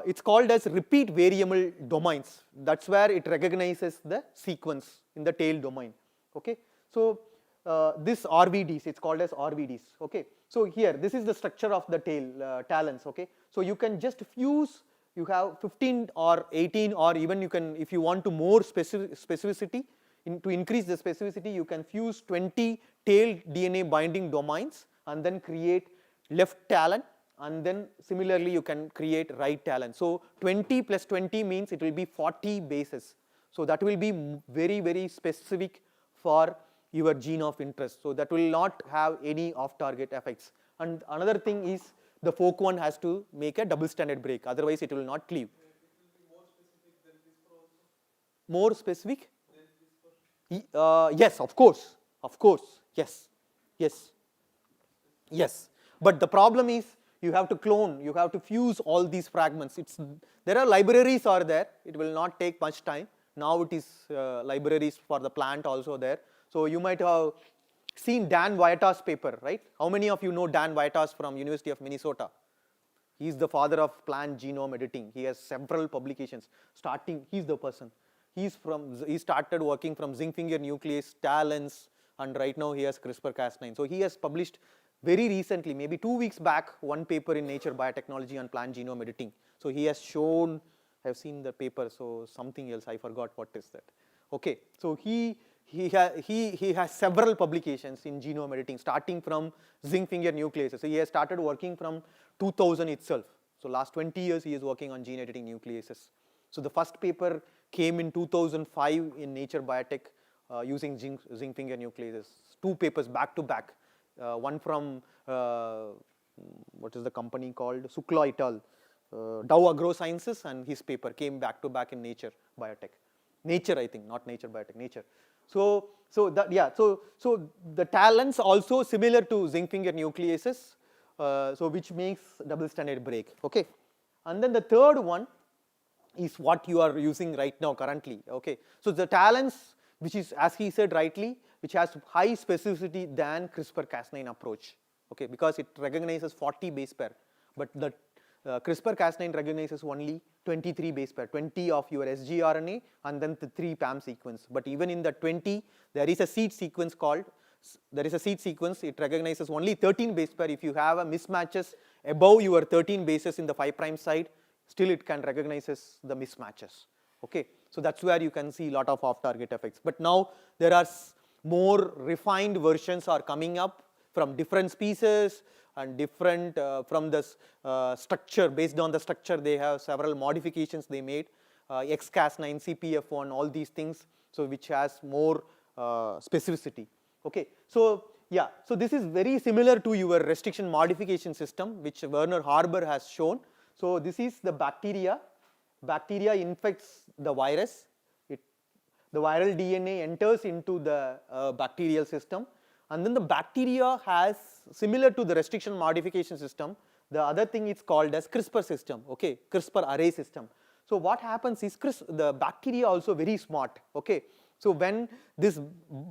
it's called as repeat variable domains. That's where it recognizes the sequence in the TALE domain. Okay, so this RVDs, it's called as RVDs. Okay, so here this is the structure of the TALENs. Okay, so you can just fuse. You have 15 or 18, or even you can, if you want to more specificity, to increase the specificity, you can fuse 20 TALE DNA binding domains and then create left TALEN, and then similarly you can create right TALEN. So 20 plus 20 means it will be 40 bases. So that will be very specific for your gene of interest. So that will not have any off-target effects. And another thing is, the fork one has to make a double stranded break, otherwise it will not cleave. More specific? Yes, of course, yes. But the problem is, you have to clone, you have to fuse all these fragments. There are libraries are there, it will not take much time. Now it is libraries for the plant also there. So you might have seen Dan Vietas' paper, right? How many of you know Dan Vietas from University of Minnesota? He is the father of plant genome editing. He has several publications. He's the person. He started working from zinc finger nuclease, TALENs, and right now he has CRISPR-Cas9. So he has published very recently, maybe 2 weeks back, one paper in Nature Biotechnology on plant genome editing. So he has shown, I have seen the paper, so something else, I forgot what is that. Okay, so he has several publications in genome editing, starting from zinc finger nucleases. So he has started working from 2000 itself. So last 20 years he is working on gene editing nucleases. So the first paper came in 2005 in Nature Biotech using zinc finger nucleases. 2 papers back to back. One from, what is the company called? Sukla et al. Dow AgroSciences, and his paper came back to back in Nature Biotech. Nature, I think, not Nature Biotech, Nature. So the TALENs also similar to zinc finger nucleases. so which makes double stranded break. Okay, and then the third one is what you are using right now currently. Okay, so the talents, which is, as he said rightly, which has high specificity than CRISPR-Cas9 approach. Okay, because it recognizes 40 base pair, but the CRISPR-Cas9 recognizes only 23 base pair, 20 of your sgRNA and then the 3 PAM sequence. But even in the 20, there is a seed sequence it recognizes only 13 base pair. If you have a mismatches above your 13 bases in the 5' side, still it can recognizes the mismatches. Okay, so that's where you can see a lot of off-target effects. But now there are more refined versions are coming up from different species and different from the structure. Based on the structure, they have several modifications they made, XCAS9, CPF1, all these things, so which has more specificity. Okay, so yeah, so this is very similar to your restriction modification system, which Werner Haber has shown. So this is the bacteria. Bacteria infects the virus. The viral DNA enters into the bacterial system, and then the bacteria has, similar to the restriction modification system, the other thing is called as CRISPR system. Okay, CRISPR array system. So what happens is the bacteria also very smart. Okay, so when this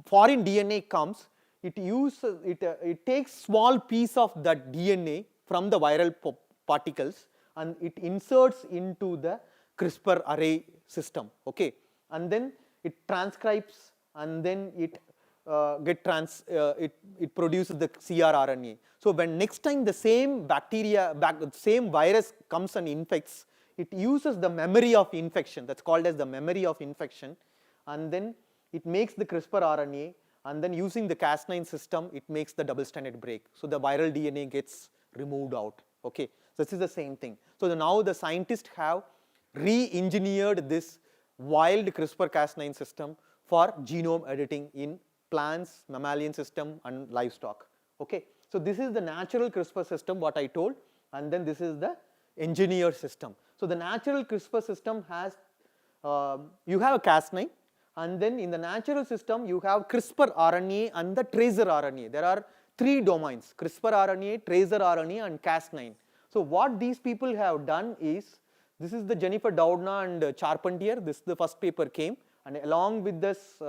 foreign DNA comes, it takes small piece of that DNA from the viral particles and it inserts into the CRISPR array system. Okay, and then it transcribes and then it it produces the cRNA. So when next time the same same virus comes and infects, it uses the memory of infection, that's called as the memory of infection, and then it makes the CRISPR RNA, and then using the Cas9 system, it makes the double-stranded break. So the viral DNA gets removed out. Okay, so this is the same thing. So now the scientists have re-engineered this wild CRISPR-Cas9 system for genome editing in plants, mammalian system, and livestock. Okay, so this is the natural CRISPR system, what I told, and then this is the engineered system. So the natural CRISPR system has, you have a Cas9, and then in the natural system you have CRISPR RNA and the tracer RNA. There are 3 domains: CRISPR RNA, tracer RNA, and Cas9. So what these people have done is, this is the Jennifer Doudna and Charpentier. This the first paper came, and along with this,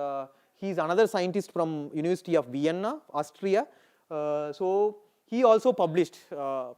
he is another scientist from University of Vienna, Austria. So he also published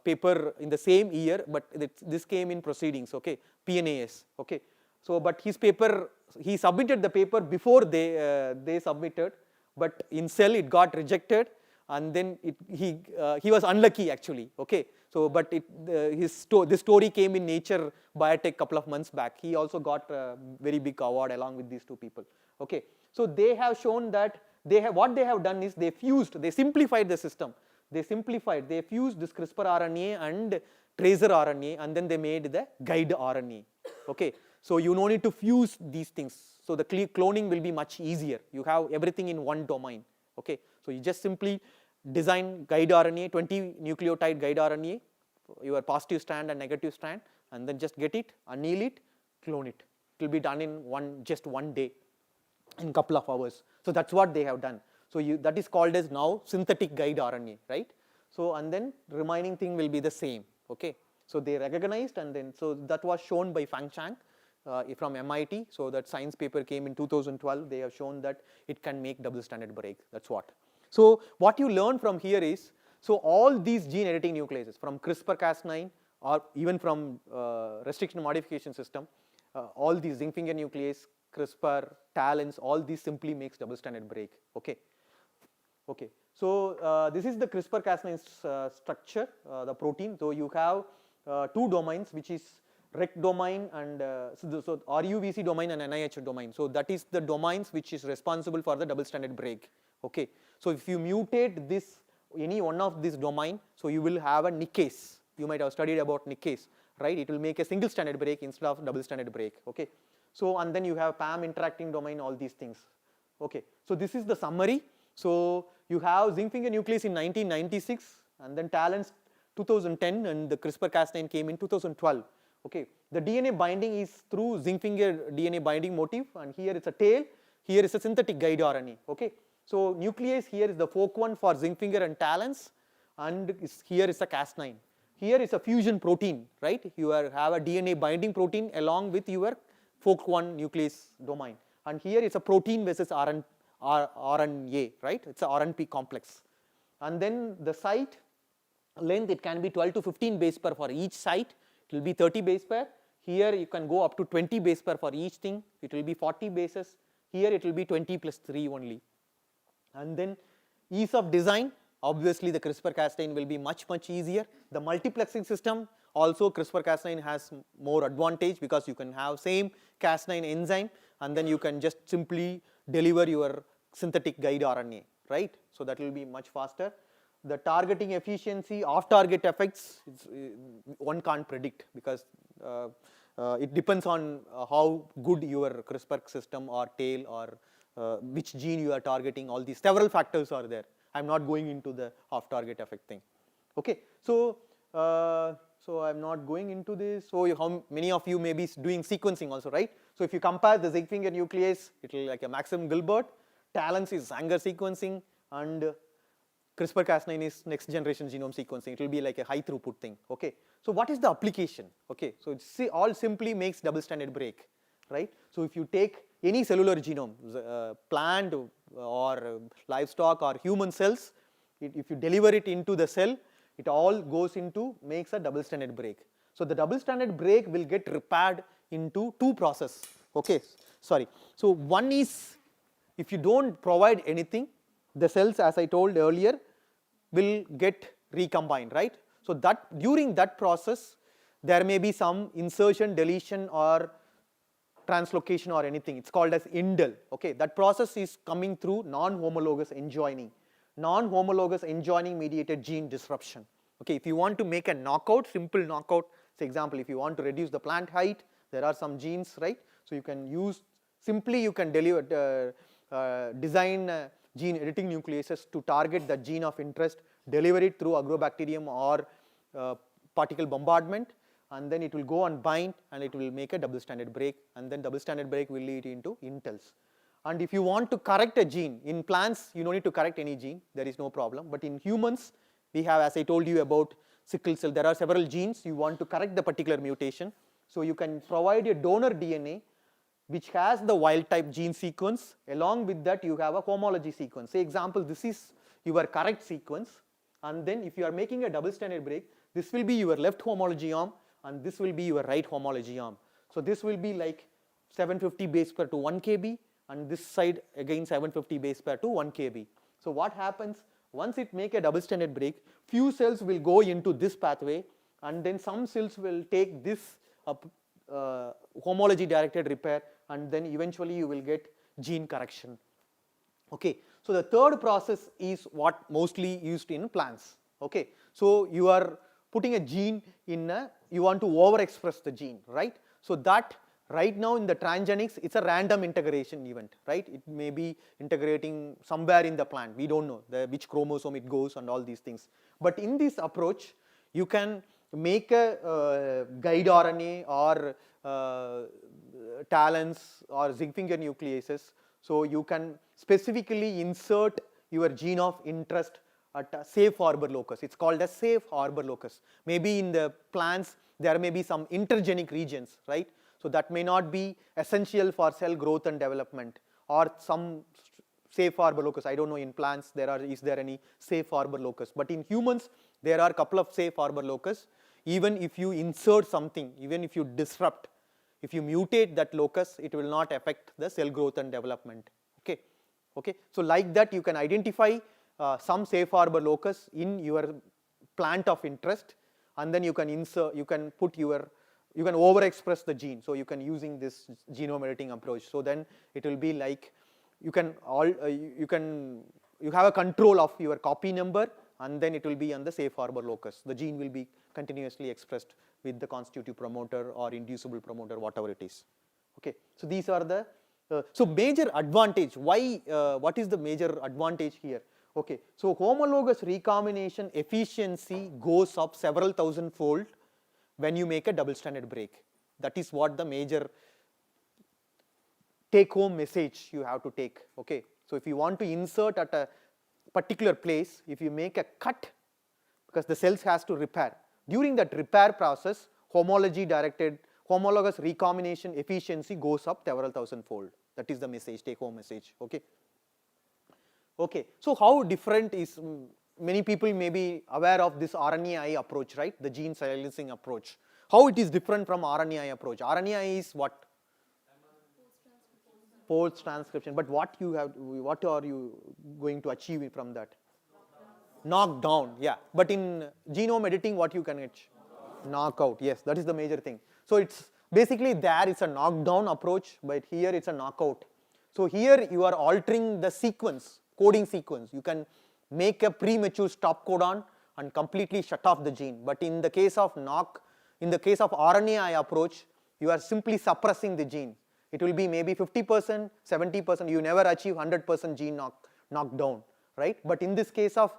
paper in the same year, but this came in proceedings. Okay, PNAS. Okay, so but his paper, he submitted the paper before they submitted, but in Cell it got rejected, and then he was unlucky actually. Okay, so but this story came in Nature Biotech couple of months back. He also got a very big award along with these 2 people. Okay, so they have shown that what they have done is they simplified the system. They fused this CRISPR RNA and tracer RNA, and then they made the guide RNA. Okay, so you don't need to fuse these things. So the cloning will be much easier. You have everything in one domain. Okay, so you just simply design guide RNA, 20 nucleotide guide RNA, your positive strand and negative strand, and then just get it, anneal it, clone it. It will be done in just one day, in couple of hours. So that's what they have done. So that is called as now synthetic guide RNA, right? So and then remaining thing will be the same. Okay, so they recognized, and then so that was shown by Fang Chang from MIT. So that science paper came in 2012. They have shown that it can make double-stranded break. That's what. So what you learn from here is, so all these gene editing nucleases from CRISPR-Cas9 or even from restriction modification system, all these zinc finger nuclease, CRISPR, TALENs, all these simply makes double-stranded break. Okay. Okay. So this is the CRISPR-Cas9 structure, the protein. So you have 2 domains, which is REC domain and so RUVC domain and NIH domain. So that is the domains which is responsible for the double-stranded break. Okay. So if you mutate this, any one of this domain, so you will have a nickase. You might have studied about nickase, right? It will make a single-stranded break instead of double-stranded break. Okay. So and then you have PAM interacting domain, all these things. Okay. So this is the summary. So you have zinc finger nuclease in 1996, and then TALENs 2010, and the CRISPR-Cas9 came in 2012. Okay, the DNA binding is through zinc finger DNA binding motif, and here it's a tail, here is a synthetic guide RNA. Okay, so nuclease here is the fork one for zinc finger and TALENs, and here is a Cas9. Here is a fusion protein, right? You have a DNA binding protein along with your fork1 nuclease domain, and here is a protein versus RNA, right? It's a RNP complex, and then the site length, it can be 12 to 15 base pair for each site. It will be 30 base pair. Here you can go up to 20 base pair for each thing. It will be 40 bases. Here it will be 20 plus 3 only. And then ease of design, obviously the CRISPR-Cas9 will be much easier. The multiplexing system, also CRISPR-Cas9 has more advantage because you can have same Cas9 enzyme, and then you can just simply deliver your synthetic guide RNA, right? So that will be much faster. The targeting efficiency, off-target effects, one can't predict because it depends on how good your CRISPR system or tail or which gene you are targeting. All these several factors are there. I'm not going into the off-target effect thing. Okay, so I'm not going into this. So how many of you may be doing sequencing also, right? So if you compare the zinc finger nuclease, it will like a Maxim Gilbert. Talens is Sanger sequencing, and CRISPR-Cas9 is next generation genome sequencing. It will be like a high throughput thing. Okay. So what is the application? Okay. So it all simply makes double stranded break, right? So if you take any cellular genome, plant or livestock or human cells, if you deliver it into the cell, it all goes into makes a double stranded break. So the double stranded break will get repaired into two processes. Okay. Sorry. So one is if you don't provide anything, the cells, as I told earlier, will get recombined, right? So that during that process, there may be some insertion, deletion, or translocation or anything. It's called as indel. Okay, that process is coming through non-homologous enjoining. Non-homologous enjoining mediated gene disruption. Okay, if you want to make a knockout, simple knockout, for example, if you want to reduce the plant height, there are some genes, right? So you can use simply you can deliver design gene editing nucleases to target the gene of interest, deliver it through agrobacterium or particle bombardment, and then it will go and bind and it will make a double stranded break, and then double stranded break will lead into intels. And if you want to correct a gene, in plants you don't need to correct any gene, there is no problem, but in humans we have, as I told you about sickle cell, there are several genes, you want to correct the particular mutation, so you can provide a donor DNA which has the wild type gene sequence, along with that you have a homology sequence. Say example, this is your correct sequence, and then if you are making a double stranded break, this will be your left homology arm and this will be your right homology arm. So this will be like 750 base pair to 1 kb, and this side again 750 base pair to 1 kb. So what happens, once it make a double stranded break, few cells will go into this pathway, and then some cells will take this homology directed repair, and then eventually you will get gene correction. Okay, so the third process is what mostly used in plants. Okay, so you are putting a gene in you want to overexpress the gene, right? So that right now in the transgenics, it's a random integration event, right? It may be integrating somewhere in the plant, we don't know which chromosome it goes and all these things. But in this approach, you can make a guide RNA or talens or zinc finger nucleases, so you can specifically insert your gene of interest at a safe harbor locus. It's called a safe harbor locus. Maybe in the plants there may be some intergenic regions, right? So that may not be essential for cell growth and development, or some safe harbor locus. I don't know in plants is there any safe harbor locus, but in humans there are a couple of safe harbor locus. Even if you insert something, even if you disrupt, if you mutate that locus, it will not affect the cell growth and development. Okay, okay. So like that you can identify some safe harbor locus in your plant of interest, and then you can insert, you can overexpress the gene. So you can using this genome editing approach. So then it will be like you have a control of your copy number, and then it will be on the safe harbor locus. The gene will be continuously expressed with the constitutive promoter or inducible promoter, whatever it is. Okay, so these are the so major advantage. Why? What is the major advantage here? Okay, so homologous recombination efficiency goes up several thousand-fold when you make a double-stranded break. That is what the major take-home message you have to take. Okay, so if you want to insert at a particular place, if you make a cut, because the cells has to repair. During that repair process, homologous recombination efficiency goes up several thousand-fold. That is the message, take-home message. Okay. Okay. So how different is? Many people may be aware of this RNAi approach, right? The gene silencing approach. How it is different from RNAi approach? RNAi is what? Post transcription. But what are you going to achieve from that? Knockdown. Yeah. But in genome editing, what you can get? Knockout. Yes, that is the major thing. So it's basically there it's a knockdown approach, but here it's a knockout. So here you are altering the sequence, coding sequence. You can make a premature stop codon and completely shut off the gene. But in the case of RNAi approach, you are simply suppressing the gene. It will be maybe 50%, 70%. You never achieve 100% gene knockdown, right? But in this case of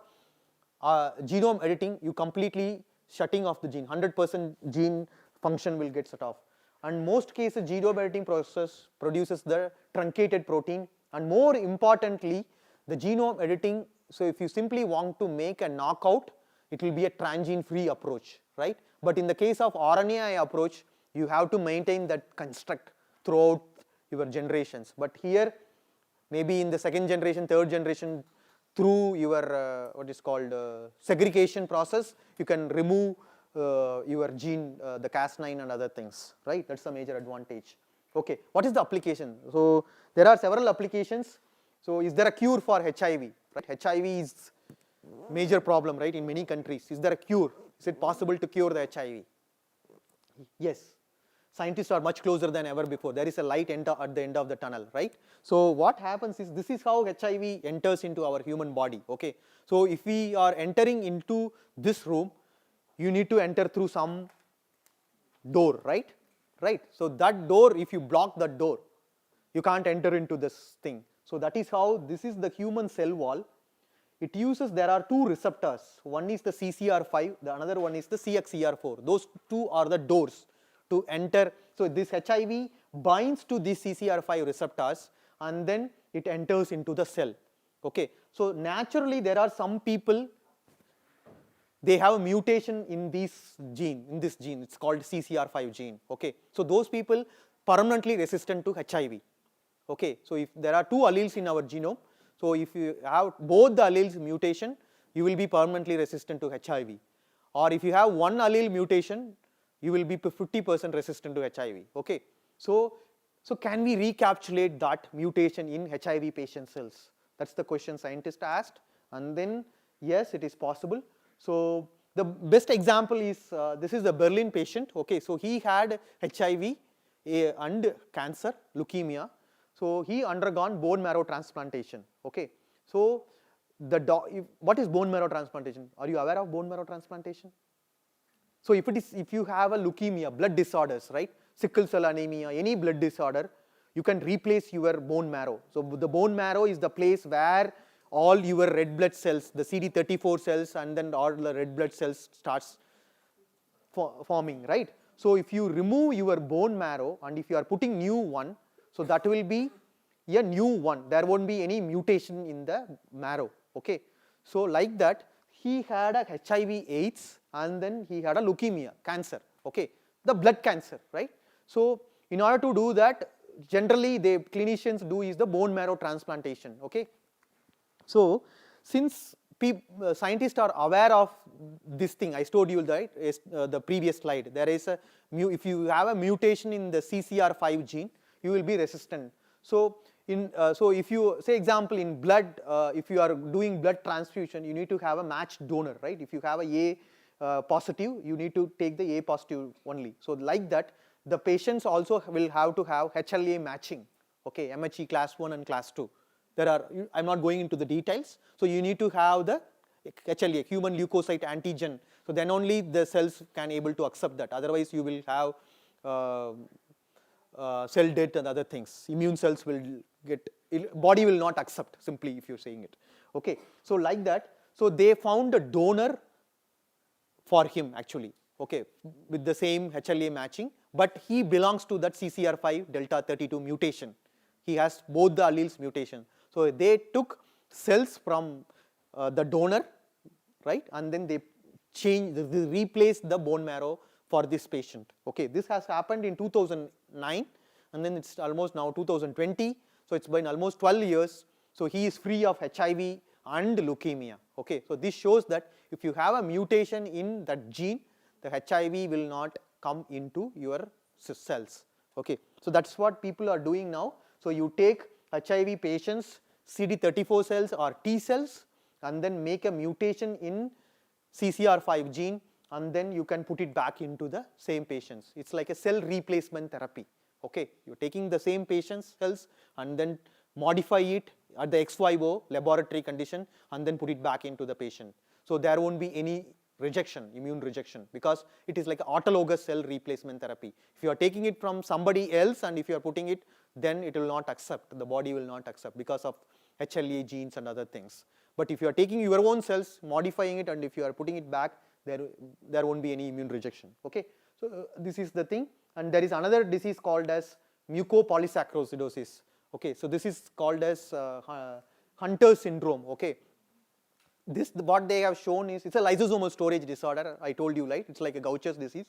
genome editing, you completely shutting off the gene. 100% gene function will get shut off. And most cases, genome editing process produces the truncated protein. And more importantly, the genome editing. So if you simply want to make a knockout, it will be a transgene-free approach, right? But in the case of RNAi approach, you have to maintain that construct throughout your generations. But here, maybe in the second generation, third generation, through your what is called segregation process, you can remove your gene, the Cas9 and other things, right? That's the major advantage. Okay, what is the application? So there are several applications. So is there a cure for HIV? Right? HIV is major problem, right, in many countries. Is there a cure? Is it possible to cure the HIV? Yes. Scientists are much closer than ever before. There is a light at the end of the tunnel, right? So what happens is, this is how HIV enters into our human body, okay? So if we are entering into this room, you need to enter through some door, right? Right. So that door, if you block that door, you can't enter into this thing. So that is how, this is the human cell wall. It uses, there are two receptors. One is the CCR5, the another one is the CXCR4. Those two are the doors to enter. So this HIV binds to these CCR5 receptors and then it enters into the cell. Okay. So naturally there are some people, they have a mutation in this gene, it's called CCR5 gene. Okay. So those people permanently resistant to HIV. Okay. So if there are two alleles in our genome, so if you have both the alleles mutation, you will be permanently resistant to HIV. Or if you have one allele mutation, you will be 50% resistant to HIV. Okay. So can we recapitulate that mutation in HIV patient cells? That's the question scientists asked, and then yes, it is possible. So the best example is, this is the Berlin patient. Okay. So he had HIV and cancer, leukemia. So he undergone bone marrow transplantation. Okay. So what is bone marrow transplantation? Are you aware of bone marrow transplantation? So if you have a leukemia, blood disorders, right? Sickle cell anemia, any blood disorder, you can replace your bone marrow. So the bone marrow is the place where all your red blood cells, the CD34 cells, and then all the red blood cells starts forming, right? So if you remove your bone marrow and if you are putting new one, so that will be a new one. There won't be any mutation in the marrow. Okay. So like that, he had a HIV/AIDS and then he had a leukemia, cancer. Okay. The blood cancer, right? So in order to do that, generally the clinicians do is the bone marrow transplantation. Okay. So since scientists are aware of this thing, I told you that the previous slide, there is if you have a mutation in the CCR5 gene, you will be resistant. So if you say example in blood, if you are doing blood transfusion, you need to have a matched donor, right? If you have a positive, you need to take the A positive only. So like that, the patients also will have to have HLA matching, okay, MHE class 1 and class 2. I'm not going into the details. So you need to have the HLA, human leukocyte antigen. So then only the cells can able to accept that. Otherwise you will have cell death and other things. Immune cells will body will not accept, simply if you're saying it. Okay. So like that, so they found a donor for him actually, okay, with the same HLA matching, but he belongs to that CCR5 delta 32 mutation. He has both the alleles mutation. So they took cells from the donor, right, and then they change, they replace the bone marrow for this patient. Okay, this has happened in 2009, and then it's almost now 2020. So it's been almost 12 years. So he is free of HIV and leukemia. Okay, so this shows that if you have a mutation in that gene, the HIV will not come into your cells. Okay, so that's what people are doing now. So you take HIV patients CD34 cells or T cells and then make a mutation in CCR5 gene, and then you can put it back into the same patients. It's like a cell replacement therapy. Okay, you're taking the same patient's cells and then modify it at the ex vivo laboratory condition and then put it back into the patient. So there won't be any rejection, immune rejection, because it is like autologous cell replacement therapy. If you are taking it from somebody else and if you are putting it, then it will not accept, the body will not accept because of HLA genes and other things. But if you are taking your own cells, modifying it, and if you are putting it back, there won't be any immune rejection. Okay, so this is the thing. And there is another disease called as mucopolysaccharidosis. Okay, so this is called as Hunter syndrome. Okay, this what they have shown is it's a lysosomal storage disorder. I told you, right? It's like a Gaucher's disease.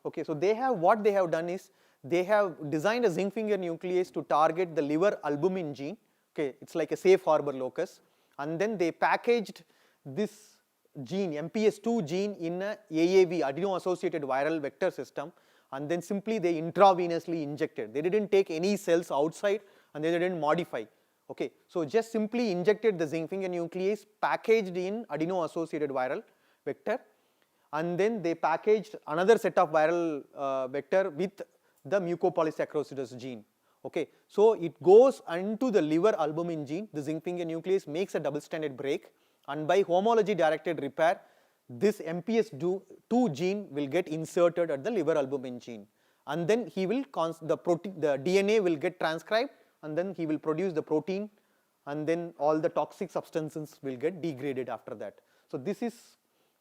Okay, so what they have done is they have designed a zinc finger nuclease to target the liver albumin gene. Okay, it's like a safe harbor locus, and then they packaged this gene, MPS 2 gene, in a AAV, adeno-associated viral vector system, and then simply they intravenously injected. They didn't take any cells outside and they didn't modify. Okay, so just simply injected the zinc finger nuclease packaged in adeno-associated viral vector, and then they packaged another set of viral vector with the mucopolysaccharidosis gene. Okay, so it goes into the liver albumin gene. The zinc finger nuclease makes a double-stranded break, and by homology-directed repair, this MPS 2 gene will get inserted at the liver albumin gene, and then he will the DNA will get transcribed, and then he will produce the protein, and then all the toxic substances will get degraded after that. So this is,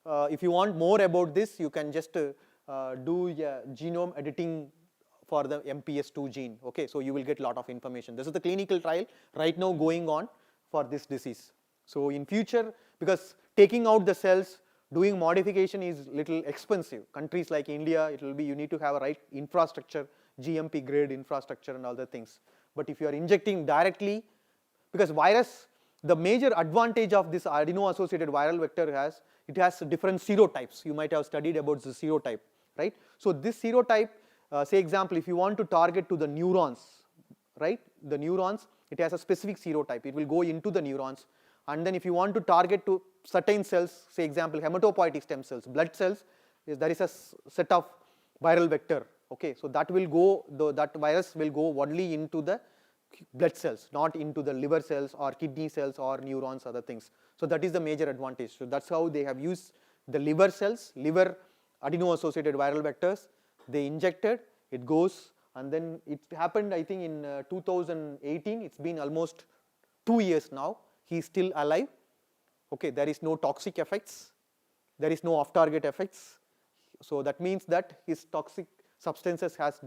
if you want more about this, you can just do genome editing for the MPS 2 gene. Okay, so you will get a lot of information. This is the clinical trial right now going on for this disease. So in future, because taking out the cells, doing modification is little expensive. Countries like India, it will be, you need to have a right infrastructure, GMP grade infrastructure and other things. But if you are injecting directly, because virus, the major advantage of this adeno-associated viral vector it has different serotypes. You might have studied about the serotype, right? So this serotype, say example, if you want to target to the neurons, right? The neurons, it has a specific serotype. It will go into the neurons. And then if you want to target to certain cells, say example, hematopoietic stem cells, blood cells, there is a set of viral vector. Okay, so that will go, that virus will go only into the blood cells, not into the liver cells or kidney cells or neurons, other things. So that is the major advantage. So that's how they have used the liver cells, liver adeno-associated viral vectors. They injected, it goes, and then it happened, I think, in 2018. It's been almost 2 years now. He is still alive. Okay, there is no toxic effects, there is no off-target effects. So that means that his toxic substances has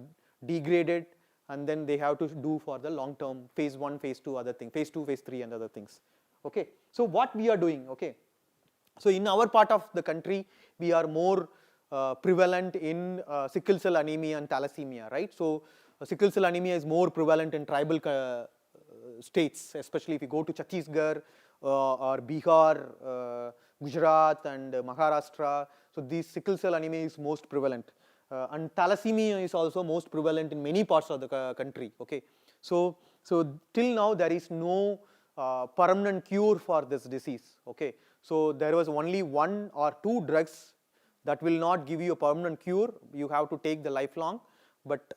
degraded, and then they have to do for the long-term phase 1, phase 2, other thing, phase 2, phase 3 and other things. Okay, so what we are doing, okay, so in our part of the country, we are more prevalent in sickle cell anemia and thalassemia, right? So sickle cell anemia is more prevalent in tribal states, especially if you go to Chhattisgarh or Bihar, Gujarat and Maharashtra. So this sickle cell anemia is most prevalent. And thalassemia is also most prevalent in many parts of the country. Okay, so till now there is no permanent cure for this disease. Okay, so there was only 1 or 2 drugs that will not give you a permanent cure. You have to take the lifelong, but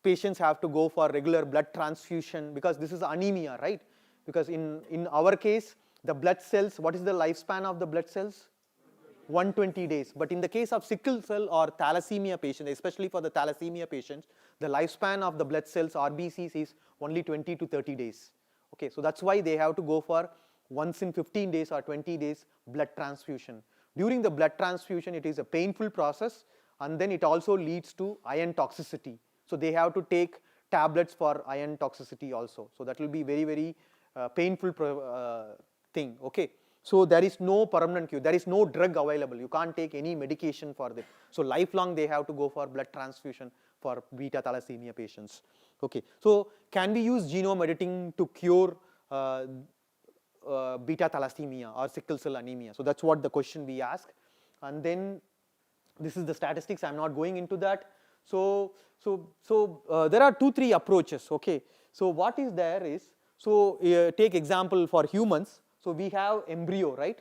patients have to go for regular blood transfusion because this is anemia, right? Because in our case, the blood cells, what is the lifespan of the blood cells? 120 days. But in the case of sickle cell or thalassemia patients, especially for the thalassemia patients, the lifespan of the blood cells, RBCs, is only 20 to 30 days. Okay, so that's why they have to go for once in 15 days or 20 days blood transfusion. During the blood transfusion, it is a painful process, and then it also leads to iron toxicity. So they have to take tablets for iron toxicity also. So that will be very, very painful thing. Okay, So there is no permanent cure, there is no drug available, you can't take any medication for that. So lifelong they have to go for blood transfusion for beta thalassemia patients. Okay, so can we use genome editing to cure beta thalassemia or sickle cell anemia? So that's what the question we ask. And then this is the statistics, I'm not going into that. So there are 2-3 approaches. Okay, so what is there is, so take example for humans. So we have embryo, right?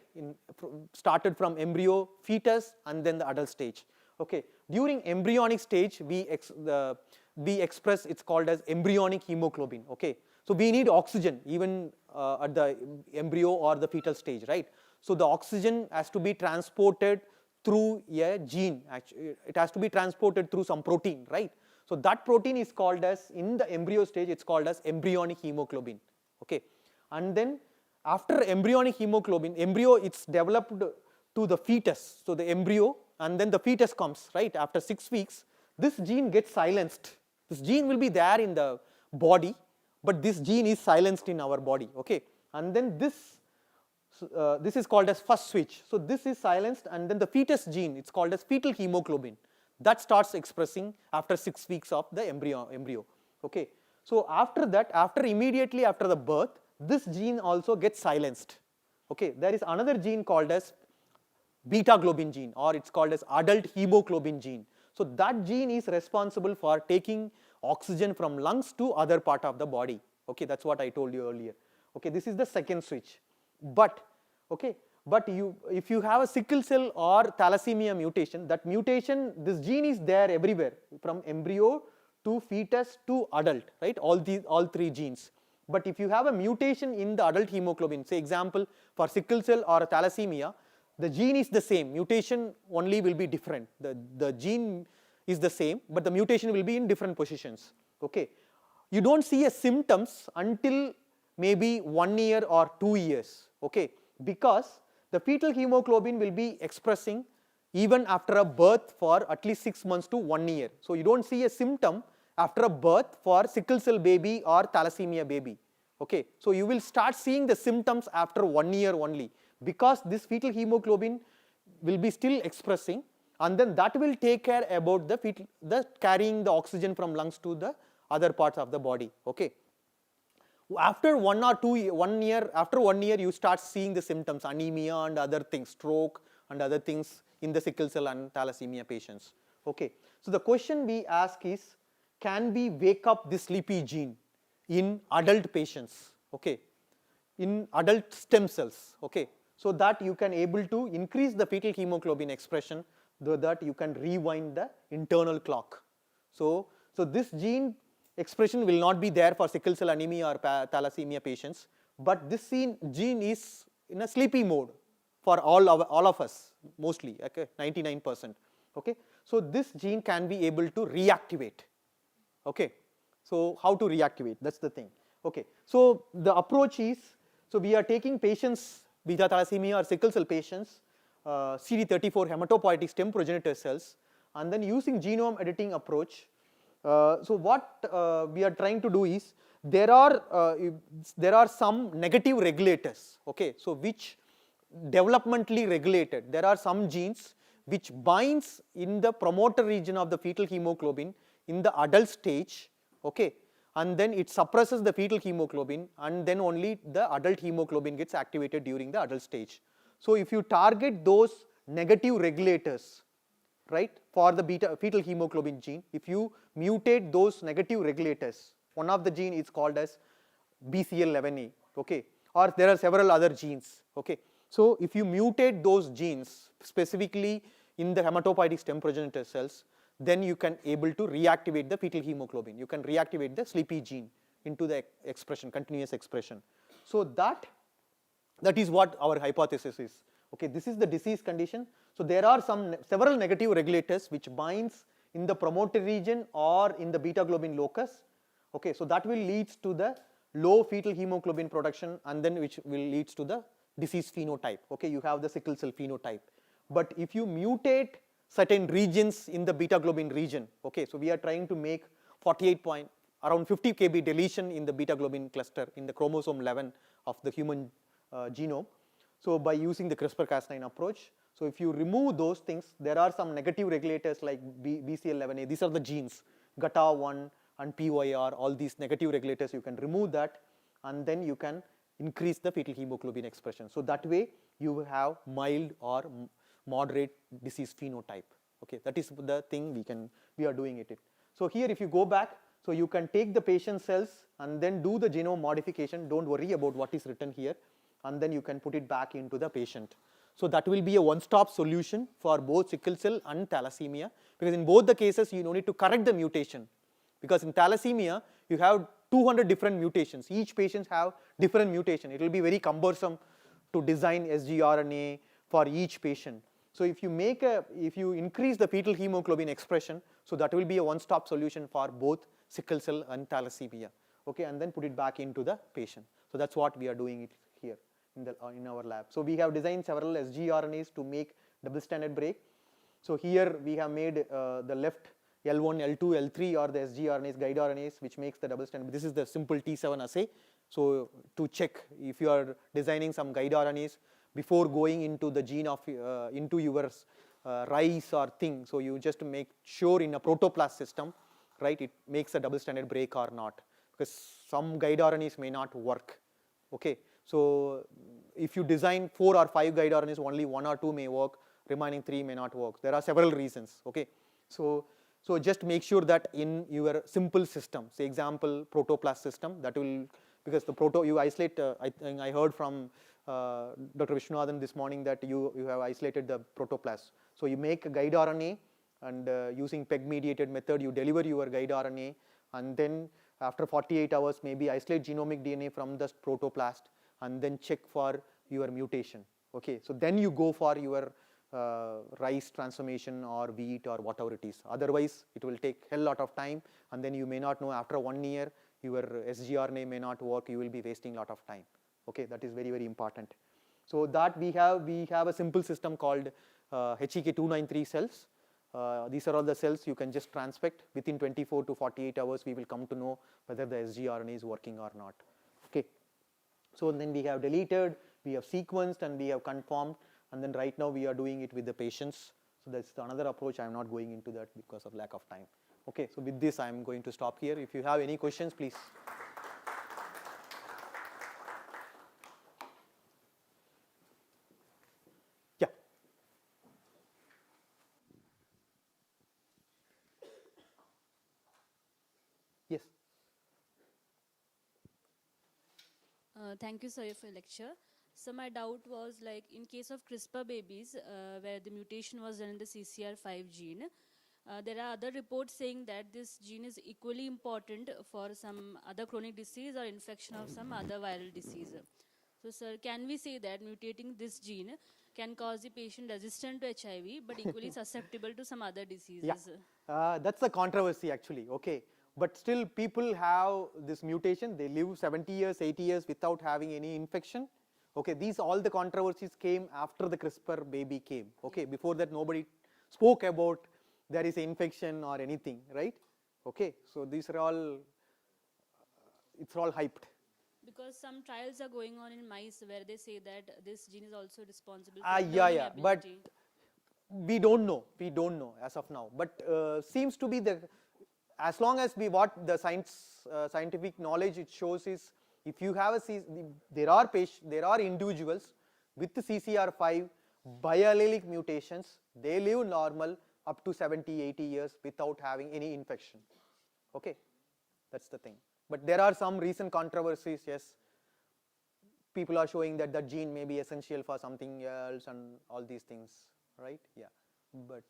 Started from embryo, fetus, and then the adult stage. Okay, during embryonic stage, we express, it's called as embryonic hemoglobin. Okay, so we need oxygen even at the embryo or the fetal stage, right? So the oxygen has to be transported through a gene. Actually, it has to be transported through some protein, right? So that protein is called as, in the embryo stage, it's called as embryonic hemoglobin. Okay, and then after embryonic hemoglobin, embryo, it's developed to the fetus. So the embryo, and then the fetus comes, right? After 6 weeks, this gene gets silenced. This gene will be there in the body, but this gene is silenced in our body. Okay, and then this is called as first switch. So this is silenced, and then the fetus gene, it's called as fetal hemoglobin, that starts expressing after 6 weeks of the embryo. Okay, so after that, immediately after the birth, this gene also gets silenced. Okay, there is another gene called as beta globin gene, or it's called as adult hemoglobin gene. So that gene is responsible for taking oxygen from lungs to other part of the body. Okay, that's what I told you earlier. Okay, this is the second switch. But okay, but if you have a sickle cell or thalassemia mutation, that mutation, this gene is there everywhere, from embryo to fetus to adult, right? All 3 genes. But if you have a mutation in the adult hemoglobin, say example for sickle cell or thalassemia, the gene is the same, mutation only will be different. The gene is the same, but the mutation will be in different positions. Okay, you don't see a symptoms until maybe 1 year or 2 years. Okay, because the fetal hemoglobin will be expressing even after a birth for at least 6 months to 1 year. So you don't see a symptom after a birth for sickle cell baby or thalassemia baby. Okay, so you will start seeing the symptoms after 1 year only, because this fetal hemoglobin will be still expressing, and then that will take care about the carrying the oxygen from lungs to the other parts of the body. Okay, after 1 year, after 1 year, you start seeing the symptoms, anemia and other things, stroke and other things in the sickle cell and thalassemia patients. Okay, so the question we ask is, can we wake up this sleepy gene in adult patients? Okay, in adult stem cells. Okay, so that you can able to increase the fetal hemoglobin expression, so that you can rewind the internal clock. So this gene expression will not be there for sickle cell anemia or thalassemia patients, but this gene is in a sleepy mode for all of us, mostly, okay, 99%. Okay, so this gene can be able to reactivate. Okay, so how to reactivate, that's the thing. Okay, so the approach is, so we are taking patients, beta thalassemia or sickle cell patients, CD34 hematopoietic stem progenitor cells, and then using genome editing approach. So what we are trying to do is, there are some negative regulators, okay, so which developmentally regulated. There are some genes which binds in the promoter region of the fetal hemoglobin in the adult stage, okay, and then it suppresses the fetal hemoglobin, and then only the adult hemoglobin gets activated during the adult stage. So if you target those negative regulators, right, for the fetal hemoglobin gene, if you mutate those negative regulators, one of the gene is called as BCL11A, okay, or there are several other genes. Okay, so if you mutate those genes specifically in the hematopoietic stem progenitor cells, then you can able to reactivate the fetal hemoglobin. You can reactivate the sleepy gene into the expression, continuous expression. So that is what our hypothesis is. Okay, this is the disease condition. So there are several negative regulators which binds in the promoter region or in the beta globin locus. Okay, so that will leads to the low fetal hemoglobin production, and then which will leads to the disease phenotype. Okay, you have the sickle cell phenotype. But if you mutate certain regions in the beta globin region, okay, so we are trying to make around 50 kb deletion in the beta globin cluster in the chromosome 11 of the human genome. So by using the CRISPR-Cas9 approach, so if you remove those things, there are some negative regulators like BCL11A. These are the genes, GATA1 and PYR, all these negative regulators. You can remove that, and then you can increase the fetal hemoglobin expression. So that way you have mild or moderate disease phenotype. Okay, that is the thing we are doing it. So here if you go back, so you can take the patient cells and then do the genome modification. Don't worry about what is written here, and then you can put it back into the patient. So that will be a one-stop solution for both sickle cell and thalassemia, because in both the cases you need to correct the mutation, because in thalassemia you have 200 different mutations. Each patient have different mutation. It will be very cumbersome to design sgRNA for each patient. So if you increase the fetal hemoglobin expression, so that will be a one-stop solution for both sickle cell and thalassemia. Okay, and then put it back into the patient. So that's what we are doing it here in our lab. So we have designed several sgRNAs to make double-stranded break. So here we have made the left L1, L2, L3 are the sgRNAs, guide RNAs, which makes the double-stranded. This is the simple T7 assay. So to check if you are designing some guide RNAs before going into the gene of into your rice or thing, so you just make sure in a protoplast system, right, it makes a double-stranded break or not, because some guide RNAs may not work. Okay, so if you design 4 or 5 guide RNAs, only 1 or 2 may work, remaining 3 may not work. There are several reasons. Okay, so just make sure that in your simple system, say example protoplast system, that will, because the you isolate, I heard from Dr. Vishwanathan this morning that you have isolated the protoplast. So you make a guide RNA, and using PEG mediated method you deliver your guide RNA, and then after 48 hours maybe isolate genomic DNA from the protoplast and then check for your mutation. Okay, so then you go for your rice transformation or wheat or whatever it is. Otherwise it will take hell lot of time, and then you may not know after 1 year your sgRNA may not work, you will be wasting lot of time. Okay, that is very, very important. So that we have a simple system called HEK293 cells. These are all the cells you can just transfect. Within 24 to 48 hours we will come to know whether the sgRNA is working or not. Okay, so then we have deleted, we have sequenced, and we have conformed, and then right now we are doing it with the patients. So that's another approach. I am not going into that because of lack of time. Okay, so with this I am going to stop here. If you have any questions, please. Yeah. Yes. Thank you, sir, for your lecture. So my doubt was, like, in case of CRISPR babies, where the mutation was done in the CCR5 gene, there are other reports saying that this gene is equally important for some other chronic disease or infection of some other viral disease. So, sir, can we say that mutating this gene can cause the patient resistant to HIV but equally susceptible to some other diseases? Yeah, that's the controversy actually. Okay, but still people have this mutation. They live 70 years, 80 years without having any infection. Okay, all the controversies came after the CRISPR baby came. Okay, before that nobody spoke about there is an infection or anything, right? Okay, so these are all, it's all hyped. Because some trials are going on in mice where they say that this gene is also responsible for Yeah, but ability. we don't know as of now. But seems to be as long as what the scientific knowledge it shows is, if you have there are individuals with the CCR5 biallelic mutations, they live normal up to 70, 80 years without having any infection. Okay, that's the thing. But there are some recent controversies. Yes, people are showing that that gene may be essential for something else and all these things, right? Yeah, but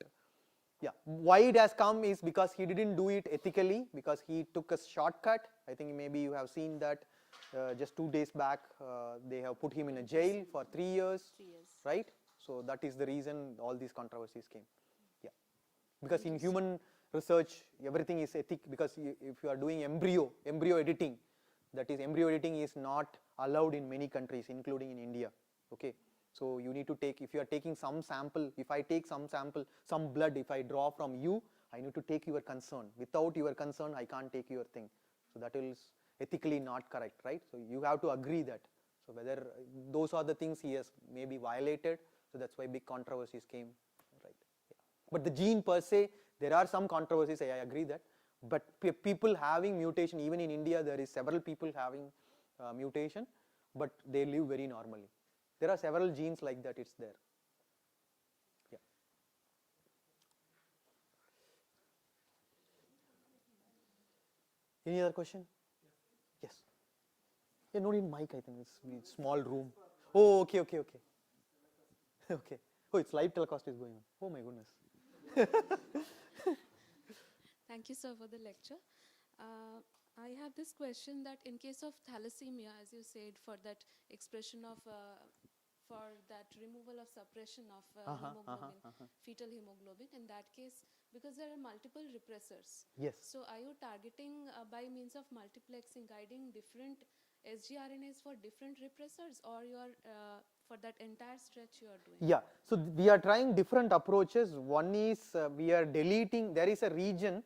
yeah, why it has come is because he didn't do it ethically, because he took a shortcut. I think maybe you have seen that just 2 days back they have put him in a jail for 3 years, right? So that is the reason all these controversies came. Yeah, because in human research everything is ethic, because if you are doing embryo editing, that is, embryo editing is not allowed in many countries including in India. Okay, so you need to take, if you are taking some sample, if I take some sample, some blood, if I draw from you, I need to take your concern. Without your concern I can't take your thing. So that is ethically not correct, right? So you have to agree that. So whether those are the things he has maybe violated, so that's why big controversies came, right? Yeah. But the gene per se, there are some controversies, I agree that, but people having mutation, even in India there is several people having mutation, but they live very normally. There are several genes like that, it's there. Yeah. Any other question? Yes. Yeah, no need mic, I think it's small room. Oh, okay. Okay. Oh, it's live telecast is going on. Oh my goodness. Thank you, sir, for the lecture. I have this question that in case of thalassemia, as you said, for that expression of, for that removal of suppression of hemoglobin, fetal hemoglobin, in that case, because there are multiple repressors. Yes. So are you targeting by means of multiplexing, guiding different sgRNAs for different repressors, or you are for that entire stretch you are doing? Yeah, so we are trying different approaches. One is we are deleting, there is a region,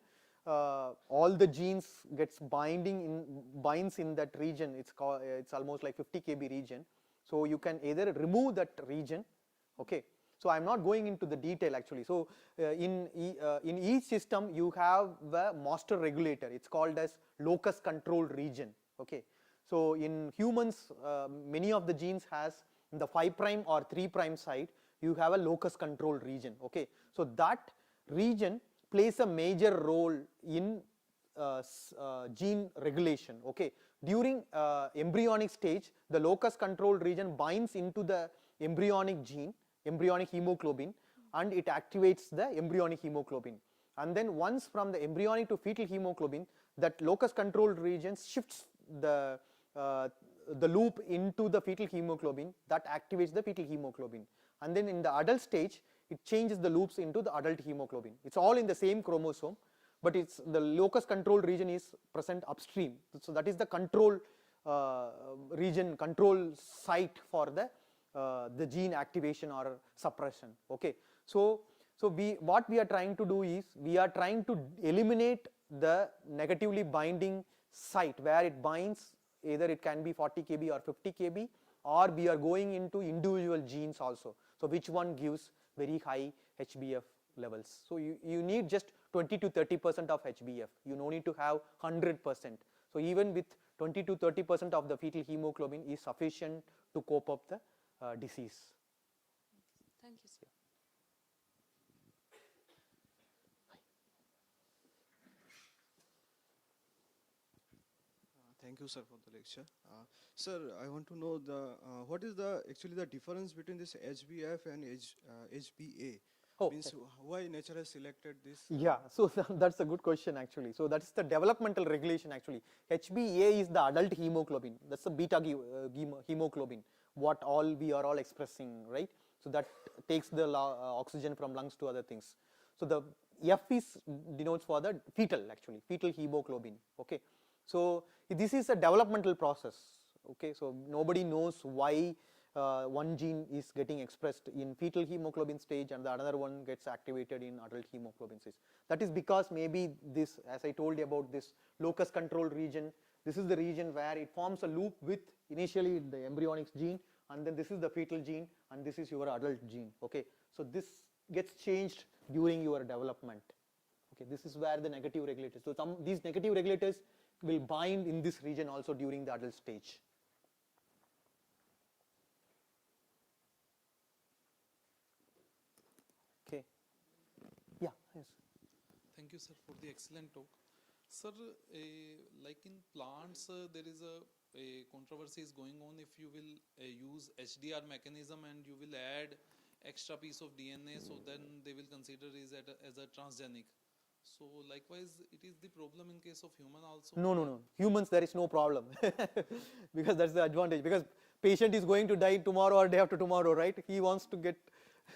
all the genes gets binds in that region. It's called, it's almost like 50 kb region. So you can either remove that region, okay. So I'm not going into the detail actually. So in each system you have the master regulator. It's called as locus control region, okay. So in humans, many of the genes has in the 5' or 3' side, you have a locus control region, okay. So that region plays a major role in gene regulation, okay. During embryonic stage, the locus control region binds into the embryonic gene, embryonic hemoglobin, and it activates the embryonic hemoglobin. And then once from the embryonic to fetal hemoglobin, that locus control region shifts the loop into the fetal hemoglobin, that activates the fetal hemoglobin. And then in the adult stage, it changes the loops into the adult hemoglobin. It's all in the same chromosome, but it's the locus control region is present upstream. So that is the control region, control site for the gene activation or suppression, okay. So what we are trying to do is, we are trying to eliminate the negatively binding site where it binds, either it can be 40 kb or 50 kb, or we are going into individual genes also. So which one gives very high HbF levels. So you need just 20 to 30% of HbF. You no need to have 100%. So even with 20 to 30% of the fetal hemoglobin is sufficient to cope up the disease. Thank you, sir. Thank you, sir, for the lecture. Sir, I want to know what is actually the difference between this HbF and HbA? Oh, means why nature has selected this? Yeah, so that's a good question actually. So that's the developmental regulation actually. HbA is the adult hemoglobin. That's the beta hemoglobin, what we are all expressing, right? So that takes the oxygen from lungs to other things. So the F is denotes for the fetal actually, fetal hemoglobin, okay. So this is a developmental process, okay. So nobody knows why one gene is getting expressed in fetal hemoglobin stage and the another one gets activated in adult hemoglobin stage. That is because maybe this, as I told you about this locus control region, this is the region where it forms a loop with initially the embryonic gene, and then this is the fetal gene, and this is your adult gene, okay. So this gets changed during your development, okay. This is where the negative regulators, so these negative regulators will bind in this region also during the adult stage. Okay. Yeah. Yes. Thank you, sir, for the excellent talk. Sir, like in plants, there is a controversy is going on if you will use HDR mechanism and you will add extra piece of DNA, so then they will consider it as a transgenic. So likewise, it is the problem in case of human also? No. Humans, there is no problem because that's the advantage, because patient is going to die tomorrow or day after tomorrow, right? He wants to get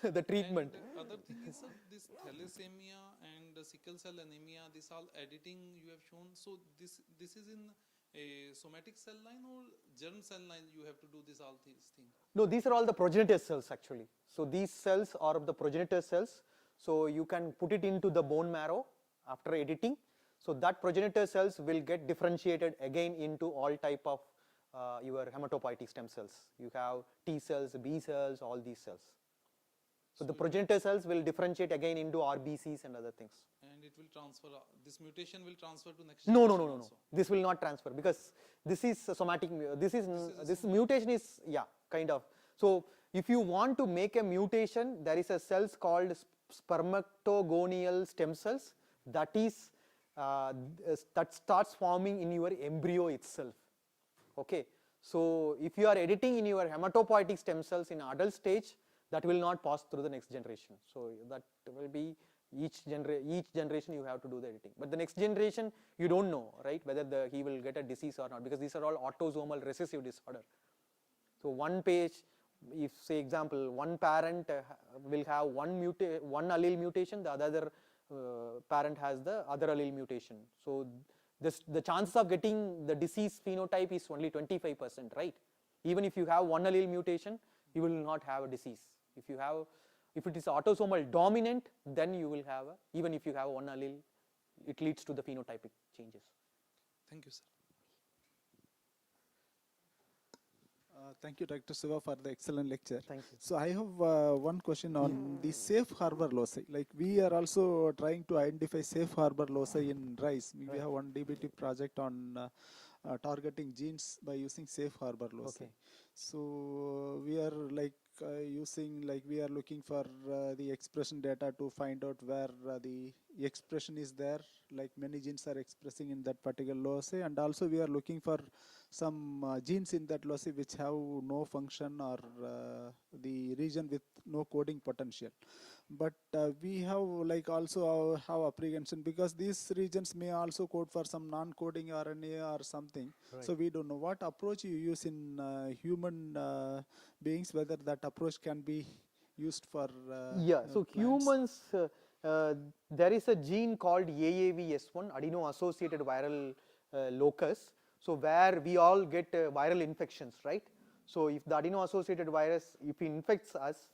the treatment. And other thing is, sir, this thalassemia and sickle cell anemia, this all editing you have shown. So this is in a somatic cell line or germ cell line you have to do all these things? No, these are all the progenitor cells actually. So these cells are the progenitor cells. So you can put it into the bone marrow after editing. So that progenitor cells will get differentiated again into all type of your hematopoietic stem cells. You have T cells, B cells, all these cells. So the progenitor cells will differentiate again into RBCs and other things. And it will transfer, this mutation will transfer to next No, generation also. This will not transfer because this is a somatic, this mutation is, yeah, kind of. So if you want to make a mutation, there is a cells called spermatogonial stem cells that is, that starts forming in your embryo itself. Okay. So if you are editing in your hematopoietic stem cells in adult stage, that will not pass through the next generation. So that will be each generation you have to do the editing. But the next generation you don't know, right, whether he will get a disease or not, because these are all autosomal recessive disorder. So one page, if say example, one parent will have one allele mutation, the other parent has the other allele mutation. So the chances of getting the disease phenotype is only 25%, right? Even if you have one allele mutation, you will not have a disease. If it is autosomal dominant, then you will have even if you have one allele, it leads to the phenotypic changes. Thank you, sir. Thank you, Dr. Siva, for the excellent lecture. Thank you. So I have one question on the safe harbor loci. Like we are also trying to identify safe harbor loci in rice. We have one DBT project on targeting genes by using safe harbor loci. Okay. So we are like we are looking for the expression data to find out where the expression is there, like many genes are expressing in that particular loci, and also we are looking for some genes in that loci which have no function or the region with no coding potential. But we have like also have apprehension because these regions may also code for some non-coding RNA or something. Right. So we don't know what approach you use in human beings, whether that approach can be used for so plants. humans, there is a gene called AAVS1, adeno-associated viral locus. So where we all get viral infections, right? So if the adeno-associated virus, if it infects us,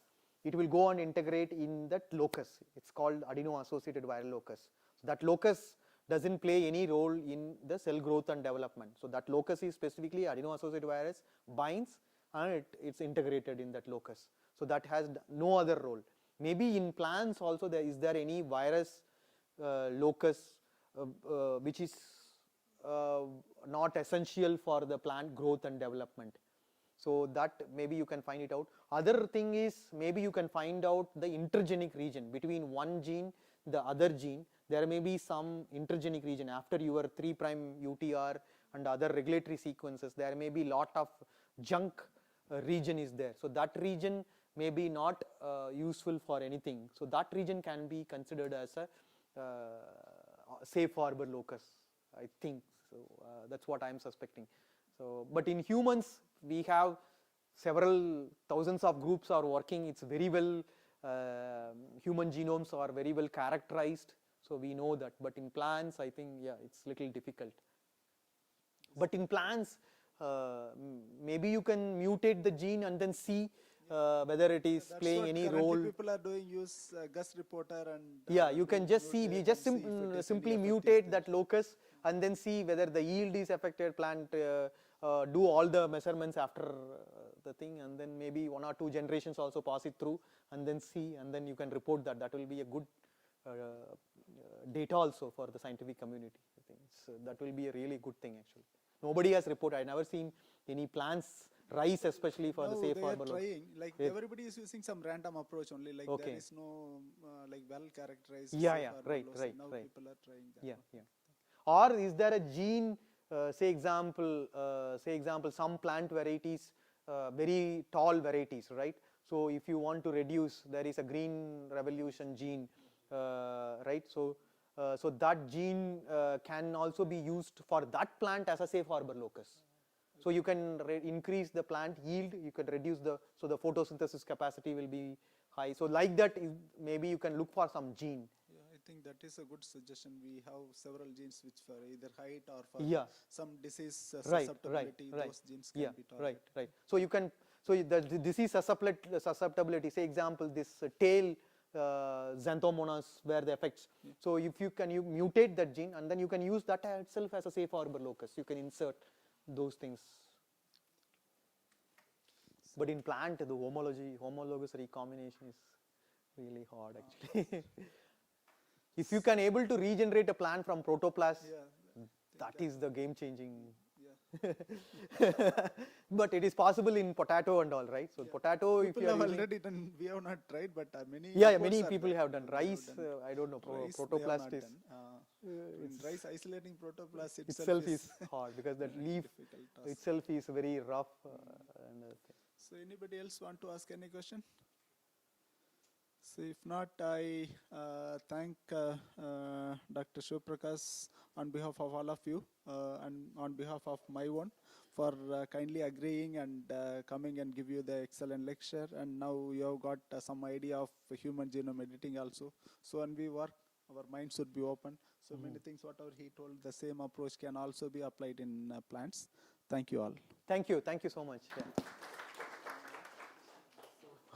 it will go and integrate in that locus. It's called adeno-associated viral locus. So that locus doesn't play any role in the cell growth and development. So that locus is specifically adeno-associated virus binds and it's integrated in that locus. So that has no other role. Maybe in plants also is there any virus locus which is not essential for the plant growth and development. So that maybe you can find it out. Other thing is maybe you can find out the intergenic region between one gene, the other gene. There may be some intergenic region after your 3' UTR and other regulatory sequences. There may be lot of junk region is there. So that region may be not useful for anything. So that region can be considered as a safe harbor locus, I think. So that's what I am suspecting. So, but in humans, we have several thousands of groups are working. It's very well, human genomes are very well characterized. So we know that. But in plants, I think, yeah, it's little difficult. But in plants, maybe you can mutate the gene and then see whether it is That's playing what any currently role. people are doing, use Gus reporter and Yeah, you can just see, we just simply mutate that locus and then see whether the yield is affected, plant, do all the measurements after the thing, and then maybe 1 or 2 generations also pass it through and then see, and then you can report that. That will be a good data also for the scientific community. I think that will be a really good thing actually. Nobody has reported, I never seen any plants, rice especially for the safe harbor. They are trying, like everybody is using some random approach only, like there is no like well characterized safe harbor right. Now people are trying that. Or is there a gene, say example, some plant varieties, very tall varieties, right? So if you want to reduce, there is a green revolution gene, right? So that gene can also be used for that plant as a safe harbor locus. So you can increase the plant yield, you can reduce so the photosynthesis capacity will be high. So like that, maybe you can look for some gene. I think that is a good suggestion. We have several genes which for either height or for some disease susceptibility, those genes can be targeted. Right. So you can, the disease susceptibility, say example, this tail Xanthomonas where the effects. So if you mutate that gene and then you can use that itself as a safe harbor locus. You can insert those things. But in plant, the homologous recombination is really hard actually. If you can able to regenerate a plant from protoplast, that is the game changing. But it is possible in potato and all, right? So potato, if People you are have using, already done. We have not tried, but many. yeah, efforts many are people there. have done. Rice, done. I don't know, Rice they have protoplast not is. done. In rice isolating protoplast Itself is hard because that leaf difficult task. itself is very rough. And So anybody else want to ask any question? So if not, I thank Dr. Shivprakash on behalf of all of you and on behalf of my own for kindly agreeing and coming and give you the excellent lecture. And now you have got some idea of human genome editing also. So when we work, our mind should be open. So many things, whatever he told, the same approach can also be applied in plants. Thank you all. thank you so much. Yeah.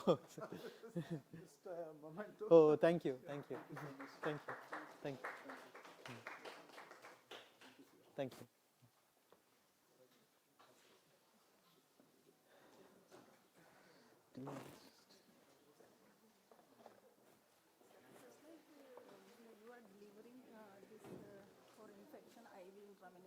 Just a moment. Oh, thank you. Thank you. Thank you.